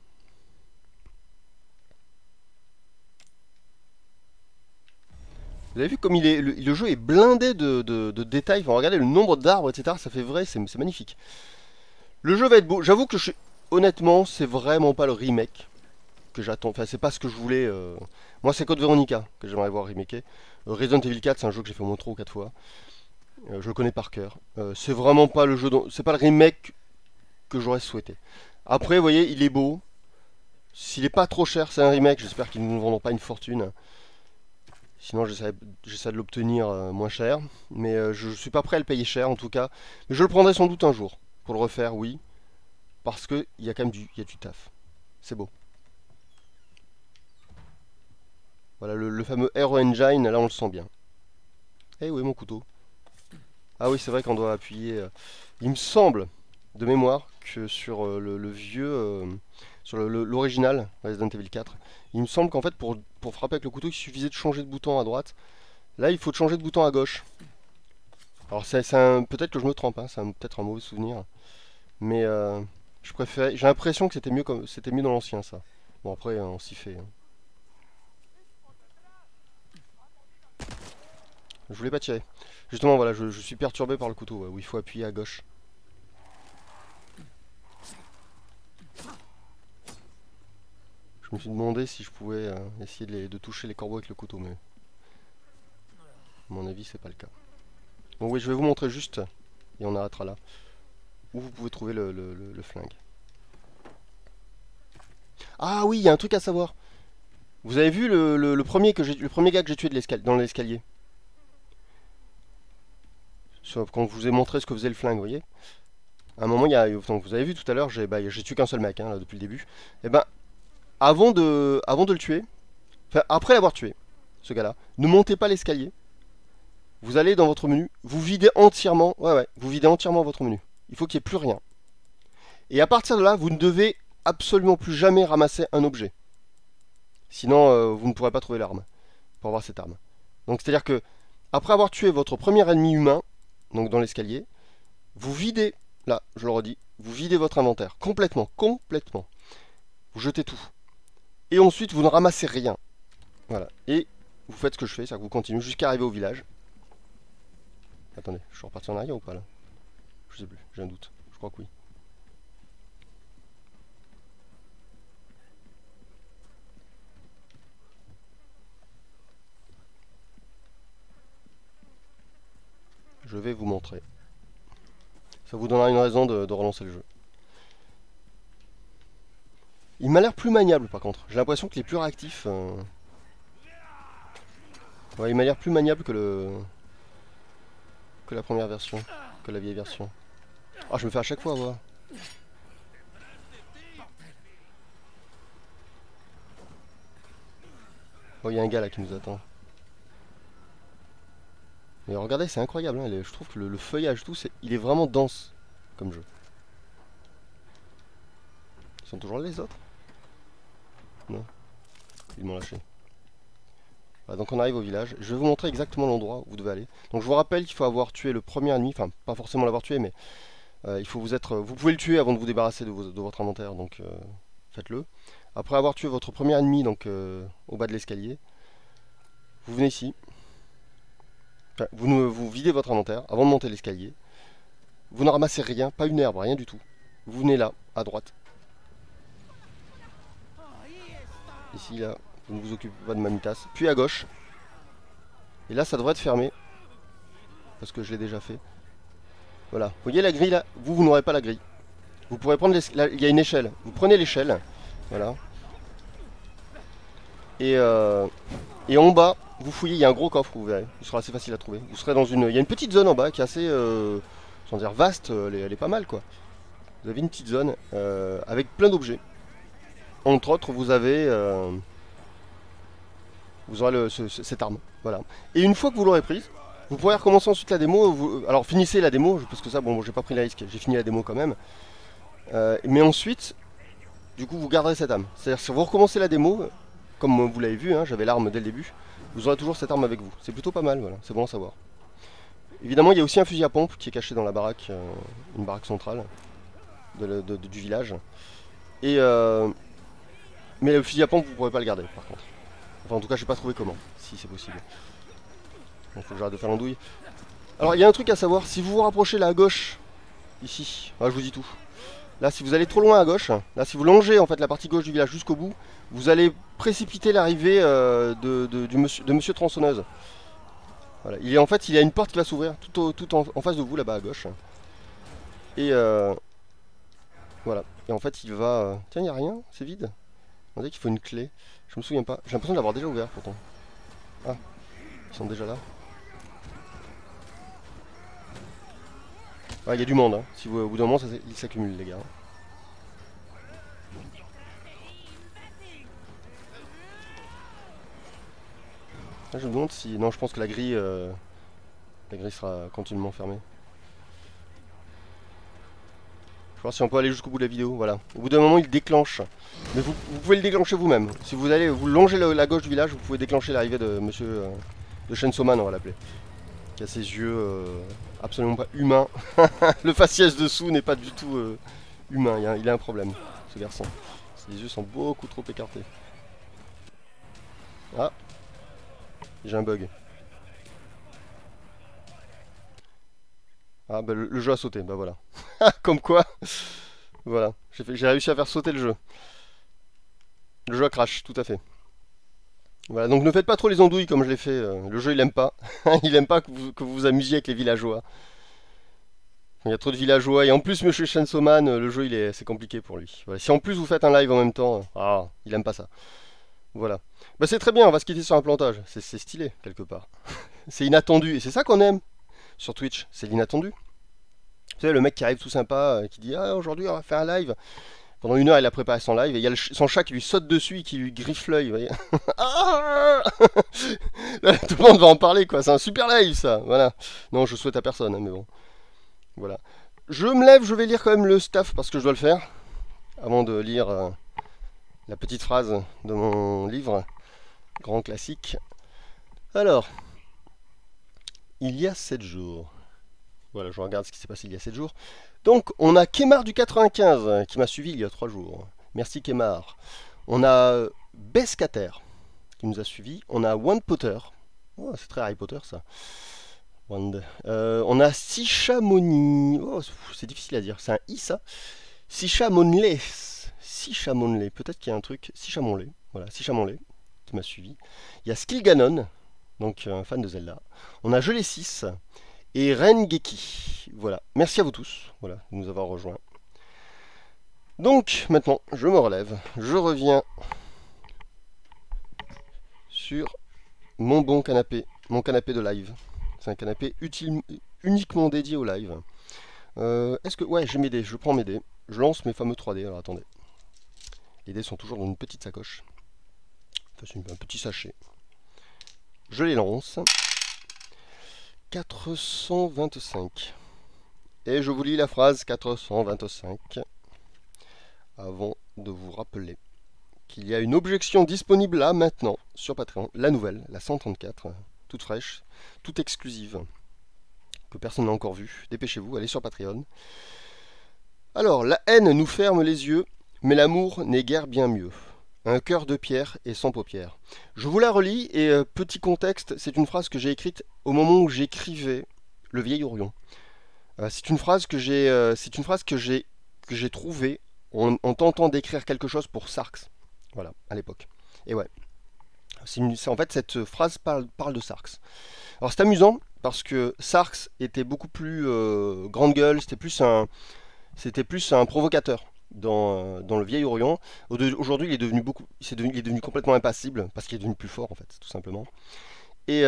Vous avez vu comme le jeu est blindé de détails. Enfin, regardez le nombre d'arbres, etc. Ça fait vrai, c'est magnifique. Le jeu va être beau. J'avoue que honnêtement, c'est vraiment pas le remake que j'attends. Enfin, c'est pas ce que je voulais. Moi, c'est Code Veronica que j'aimerais voir remaker. Resident Evil 4, c'est un jeu que j'ai fait au moins 3 ou 4 fois. Je le connais par cœur. C'est vraiment pas le jeu. C'est pas le remake que j'aurais souhaité. Après, vous voyez, il est beau. S'il est pas trop cher, c'est un remake. J'espère qu'ils ne nous vendront pas une fortune. Sinon, j'essaie de l'obtenir moins cher. Mais je suis pas prêt à le payer cher en tout cas. Mais je le prendrai sans doute un jour. Pour le refaire, oui. Parce qu'il y a quand même il y a du taf. C'est beau. Voilà, le fameux Aero Engine, là on le sent bien. Eh oui, mon couteau. Ah oui, c'est vrai qu'on doit appuyer. Il me semble, de mémoire, que sur le vieux. Sur l'original, Resident Evil 4, il me semble qu'en fait, pour frapper avec le couteau, il suffisait de changer de bouton à droite. Là, il faut changer de bouton à gauche. Alors, peut-être que je me trompe, hein, c'est peut-être un mauvais souvenir. Mais je préfère. J'ai l'impression que c'était mieux dans l'ancien, ça. Bon, après, on s'y fait. Hein. Je voulais pas tirer. Justement, voilà, je suis perturbé par le couteau, ouais, où il faut appuyer à gauche. Je me suis demandé si je pouvais essayer de toucher les corbeaux avec le couteau, mais à mon avis, c'est pas le cas. Bon, oui, je vais vous montrer juste, et on arrêtera là, où vous pouvez trouver le flingue. Ah oui, il y a un truc à savoir. Vous avez vu le premier gars que j'ai tué dans l'escalier? Quand je vous ai montré ce que faisait le flingue, vous voyez? À un moment, donc, vous avez vu tout à l'heure, j'ai tué qu'un seul mec, hein, là, depuis le début. Et ben, avant de le tuer, enfin après l'avoir tué, ce gars-là, ne montez pas l'escalier. Vous allez dans votre menu, vous videz entièrement, vous videz entièrement votre menu. Il faut qu'il n'y ait plus rien. Et à partir de là, vous ne devez absolument plus jamais ramasser un objet. Sinon, vous ne pourrez pas trouver l'arme pour avoir cette arme. Donc c'est-à-dire que après avoir tué votre premier ennemi humain, donc dans l'escalier, vous videz, là, je le redis, vous videz votre inventaire complètement, complètement. Vous jetez tout. Et ensuite, vous ne ramassez rien. Voilà. Et vous faites ce que je fais, c'est-à-dire que vous continuez jusqu'à arriver au village. Attendez, je suis reparti en arrière ou pas là? Je sais plus, j'ai un doute. Je crois que oui. Je vais vous montrer. Ça vous donnera une raison de relancer le jeu. Il m'a l'air plus maniable par contre. J'ai l'impression qu'il est plus réactif. Ouais, il m'a l'air plus maniable que la première version, que la vieille version. Ah, je me fais à chaque fois avoir. Oh, il y a un gars là qui nous attend. Mais regardez, c'est incroyable. Hein, je trouve que le feuillage, tout, il est vraiment dense comme jeu. Ils sont toujours là les autres? Non. Ils m'ont lâché. Voilà, donc on arrive au village. Je vais vous montrer exactement l'endroit où vous devez aller. Donc je vous rappelle qu'il faut avoir tué le premier ennemi. Enfin, pas forcément l'avoir tué, mais il faut vous être... Vous pouvez le tuer avant de vous débarrasser de votre inventaire. Donc faites-le. Après avoir tué votre premier ennemi, donc au bas de l'escalier, vous venez ici. Enfin, vous videz votre inventaire avant de monter l'escalier. Vous ne ramassez rien, pas une herbe, rien du tout. Vous venez là, à droite. Ici, là, vous ne vous occupez pas de Mamitas. Puis à gauche. Et là, ça devrait être fermé. Parce que je l'ai déjà fait. Voilà. Vous voyez la grille là? Vous n'aurez pas la grille. Vous pourrez prendre là, il y a une échelle. Vous prenez l'échelle. Voilà. Et en bas, vous fouillez, il y a un gros coffre, vous verrez. Il sera assez facile à trouver. Vous serez dans une... Il y a une petite zone en bas qui est assez... sans dire vaste, elle est pas mal quoi. Vous avez une petite zone avec plein d'objets. Entre autres, vous avez... vous aurez cette arme. Voilà. Et une fois que vous l'aurez prise, vous pourrez recommencer ensuite la démo. Alors finissez la démo, parce que ça, bon, j'ai pas pris la risque. J'ai fini la démo quand même. Mais ensuite, du coup, vous garderez cette arme. C'est-à-dire que si vous recommencez la démo, comme vous l'avez vu, hein, j'avais l'arme dès le début, vous aurez toujours cette arme avec vous. C'est plutôt pas mal, voilà. C'est bon à savoir. Évidemment, il y a aussi un fusil à pompe qui est caché dans la baraque, une baraque centrale du village. Et mais le fusil à pompe, vous ne pourrez pas le garder, par contre. Enfin, en tout cas, je n'ai pas trouvé comment, si c'est possible. Donc, faut que j'arrête de faire l'andouille. Alors, il y a un truc à savoir. Si vous vous rapprochez là à gauche, ici, je vous dis tout. Là, si vous allez trop loin à gauche, là, si vous longez en fait la partie gauche du village jusqu'au bout, vous allez précipiter l'arrivée de Monsieur Tronçonneuse. Voilà. En fait, il y a une porte qui va s'ouvrir tout en face de vous, là-bas à gauche. Et voilà. Et en fait, il va... Tiens, il n'y a rien, c'est vide. On dirait qu'il faut une clé. Je me souviens pas. J'ai l'impression de l'avoir déjà ouvert pourtant. Ah, ils sont déjà là. Il y a du monde. Hein. Si vous, au bout d'un moment, il s'accumule, les gars. Là, je me demande si... Non, je pense que la grille sera continuellement fermée. Je vais voir si on peut aller jusqu'au bout de la vidéo. Voilà. Au bout d'un moment, il déclenche. Mais vous pouvez le déclencher vous-même. Si vous allez vous longez la gauche du village, vous pouvez déclencher l'arrivée de monsieur... de Chainsaw Man, on va l'appeler. Qui a ses yeux absolument pas humains. Le faciès dessous n'est pas du tout humain. Il a un problème, ce garçon. Ses yeux sont beaucoup trop écartés. Ah, j'ai un bug. Ah, bah le jeu a sauté, bah voilà. Comme quoi, voilà, j'ai réussi à faire sauter le jeu. Le jeu a crash, tout à fait. Voilà, donc ne faites pas trop les andouilles comme je l'ai fait. Le jeu il aime pas. Il aime pas que vous vous amusiez avec les villageois. Il y a trop de villageois. Et en plus, Monsieur Chainsaw Man, le jeu c'est compliqué pour lui. Voilà. Si en plus vous faites un live en même temps, il aime pas ça. Voilà. Bah c'est très bien, on va se quitter sur un plantage. C'est stylé, quelque part. C'est inattendu. Et c'est ça qu'on aime sur Twitch. C'est l'inattendu. Vous savez, le mec qui arrive tout sympa, qui dit « Ah, aujourd'hui on va faire un live ». Pendant 1 heure, il a préparé son live et il y a son chat qui lui saute dessus et qui lui griffe l'œil, vous voyez. Ah là, tout le monde va en parler, quoi. C'est un super live, ça. Voilà. Non, je souhaite à personne, hein, mais bon. Voilà. Je me lève, je vais lire quand même le staff parce que je dois le faire. Avant de lire la petite phrase de mon livre, grand classique. Alors, il y a 7 jours. Voilà, je regarde ce qui s'est passé il y a 7 jours. Donc, on a Kemar du 95 qui m'a suivi il y a 3 jours. Merci Kemar. On a Bescater qui nous a suivi. On a Wand Potter. Oh, c'est très Harry Potter ça. Wand. On a Sishamoni. Oh, c'est difficile à dire. C'est un I ça. Sishamonley. Sishamonley. Peut-être qu'il y a un truc. Sishamonley. Voilà, Sishamonley qui m'a suivi. Il y a Skillganon, donc un fan de Zelda. On a Gelé 6 et Rengeki. Voilà. Merci à vous tous, voilà, de nous avoir rejoints. Donc, maintenant, je me relève. Je reviens sur mon bon canapé. Mon canapé de live. C'est un canapé uniquement dédié au live. Est-ce que... Ouais, j'ai mes dés. Je prends mes dés. Je lance mes fameux 3D. Alors, attendez. Les dés sont toujours dans une petite sacoche. Enfin, c'est un petit sachet. Je les lance. 425. Et je vous lis la phrase 425 avant de vous rappeler qu'il y a une objection disponible là maintenant sur Patreon, la nouvelle, la 134, toute fraîche, toute exclusive, que personne n'a encore vue. Dépêchez-vous, allez sur Patreon. Alors, la haine nous ferme les yeux, mais l'amour n'est guère bien mieux. Un cœur de pierre et sans paupières. Je vous la relis et petit contexte, c'est une phrase que j'ai écrite au moment où j'écrivais Le Vieil Orion. C'est une phrase que j'ai trouvée en tentant d'écrire quelque chose pour Sarx. Voilà, à l'époque. Et ouais. En fait, cette phrase parle de Sarx. Alors c'est amusant parce que Sarx était beaucoup plus grande gueule, c'était plus un provocateur dans le Vieil Orion. Aujourd'hui, il est devenu complètement impassible parce qu'il est devenu plus fort en fait, tout simplement. Et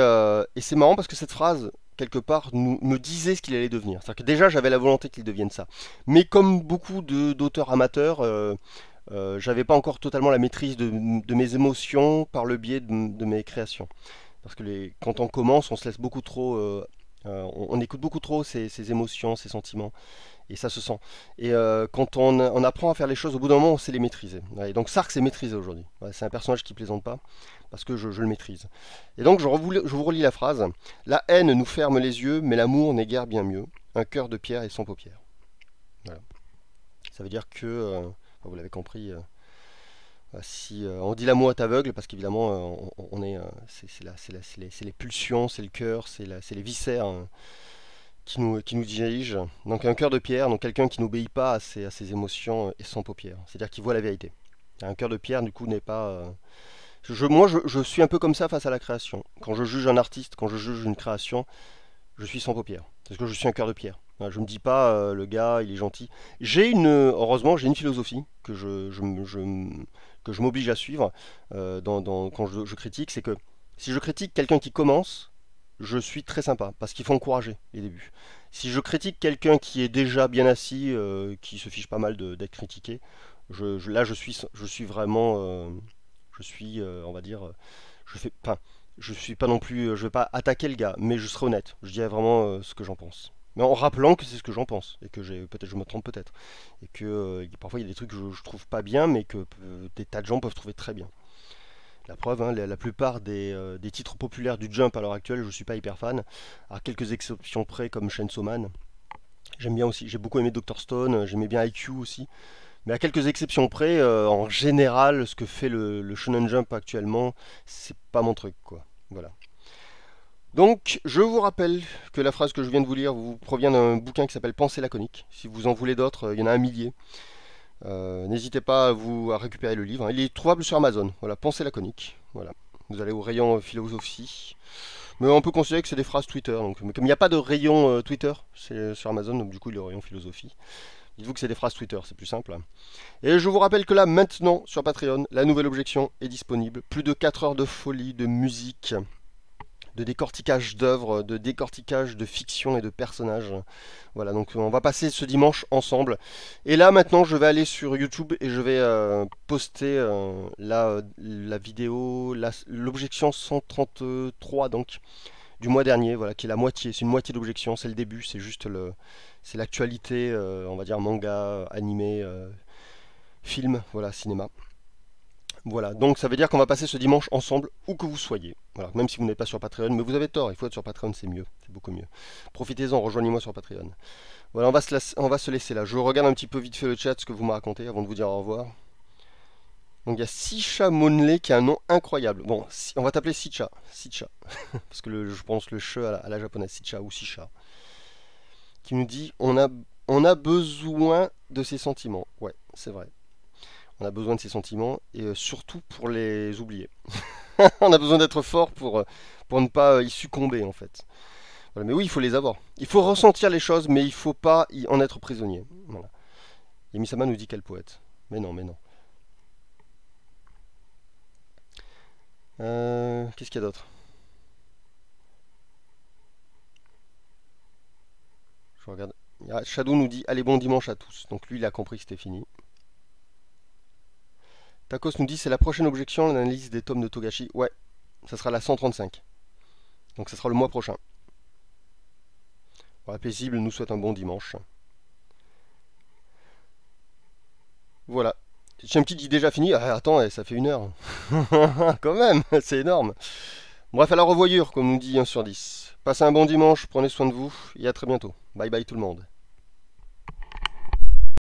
c'est marrant parce que cette phrase, quelque part, me disait ce qu'il allait devenir. C'est-à-dire que déjà, j'avais la volonté qu'il devienne ça. Mais comme beaucoup d'auteurs amateurs, j'avais pas encore totalement la maîtrise de mes émotions par le biais de mes créations. Parce que quand on commence, on se laisse beaucoup trop... on écoute beaucoup trop ses émotions, ses sentiments. Et ça se sent. Et quand on apprend à faire les choses, au bout d'un moment, on sait les maîtriser. Ouais, et donc Sarx est maîtrisé aujourd'hui. Ouais, c'est un personnage qui plaisante pas, parce que je le maîtrise. Et donc je vous relis la phrase. La haine nous ferme les yeux, mais l'amour n'est guère bien mieux. Un cœur de pierre et sans paupières. Voilà. Ça veut dire que, vous l'avez compris, si on dit l'amour est aveugle, parce qu'évidemment, c'est les pulsions, c'est le cœur, c'est les viscères, hein, qui nous dirige. Donc un cœur de pierre, donc quelqu'un qui n'obéit pas à ses émotions et sans paupières. C'est-à-dire qui voit la vérité. Un cœur de pierre, du coup, n'est pas... Moi, je suis un peu comme ça face à la création. Quand je juge un artiste, quand je juge une création, je suis sans paupières. Parce que je suis un cœur de pierre. Je me dis pas, le gars, il est gentil. Heureusement, j'ai une philosophie que je m'oblige à suivre quand je critique. C'est que si je critique quelqu'un qui commence, je suis très sympa, parce qu'il faut encourager les débuts. Si je critique quelqu'un qui est déjà bien assis, qui se fiche pas mal d'être critiqué, là je suis vraiment, on va dire, je suis pas non plus, je vais pas attaquer le gars, mais je serai honnête, je dirai vraiment ce que j'en pense. Mais en rappelant que c'est ce que j'en pense, et que peut-être je me trompe peut-être, et que parfois il y a des trucs que je trouve pas bien, mais que des tas de gens peuvent trouver très bien. La preuve, hein, la plupart des titres populaires du Jump à l'heure actuelle, je suis pas hyper fan. À quelques exceptions près, comme Chainsaw Man. J'aime bien aussi, j'ai beaucoup aimé Dr. Stone, j'aimais bien IQ aussi. Mais à quelques exceptions près, en général, ce que fait le Shonen Jump actuellement, c'est pas mon truc, quoi. Voilà. Donc, je vous rappelle que la phrase que je viens de vous lire provient d'un bouquin qui s'appelle Pensée laconique. Si vous en voulez d'autres, il y en a un millier. N'hésitez pas à récupérer le livre. Il est trouvable sur Amazon. Voilà, Pensée laconique. Voilà. Vous allez au rayon philosophie. Mais on peut considérer que c'est des phrases Twitter. Donc, mais comme il n'y a pas de rayon Twitter sur Amazon, donc du coup il est au rayon philosophie. Dites-vous que c'est des phrases Twitter, c'est plus simple. Et je vous rappelle que là, maintenant, sur Patreon, la nouvelle objection est disponible. Plus de 4 heures de folie, de musique, de décortiquage d'œuvres, de décortiquage de fiction et de personnages. Voilà, donc on va passer ce dimanche ensemble. Et là maintenant je vais aller sur YouTube et je vais poster la vidéo, l'objection 133 donc du mois dernier, voilà, qui est la moitié, c'est une moitié d'objection, c'est le début, c'est juste c'est l'actualité, on va dire manga, animé, film, voilà, cinéma. Voilà, donc ça veut dire qu'on va passer ce dimanche ensemble, où que vous soyez. Voilà, même si vous n'êtes pas sur Patreon, mais vous avez tort, il faut être sur Patreon, c'est mieux, c'est beaucoup mieux. Profitez-en, rejoignez-moi sur Patreon. Voilà, on va se laisser là. Je regarde un petit peu vite fait le chat, ce que vous m'avez raconté, avant de vous dire au revoir. Donc il y a Sicha Monley qui a un nom incroyable. Bon, on va t'appeler Sicha, Sicha. Parce que je pense le che à la japonaise, Sicha ou Sicha. Qui nous dit, on a besoin de ses sentiments. Ouais, c'est vrai. On a besoin de ses sentiments et surtout pour les oublier. On a besoin d'être fort pour ne pas y succomber en fait. Voilà, mais oui, il faut les avoir. Il faut ressentir les choses, mais il ne faut pas en être prisonnier. Voilà. Et Misama nous dit quel poète. Mais non, mais non. Qu'est-ce qu'il y a d'autre? Je regarde. Shadow nous dit allez bon dimanche à tous. Donc lui il a compris que c'était fini. Tacos nous dit c'est la prochaine objection, l'analyse des tomes de Togashi. Ouais, ça sera la 135. Donc ça sera le mois prochain. Voilà, Paisible nous souhaite un bon dimanche. Voilà. J'ai un petit dit déjà fini. Ah, attends, ça fait 1 heure. Quand même, c'est énorme. Bref, à la revoyure, comme nous dit 1 sur 10. Passez un bon dimanche, prenez soin de vous et à très bientôt. Bye bye tout le monde.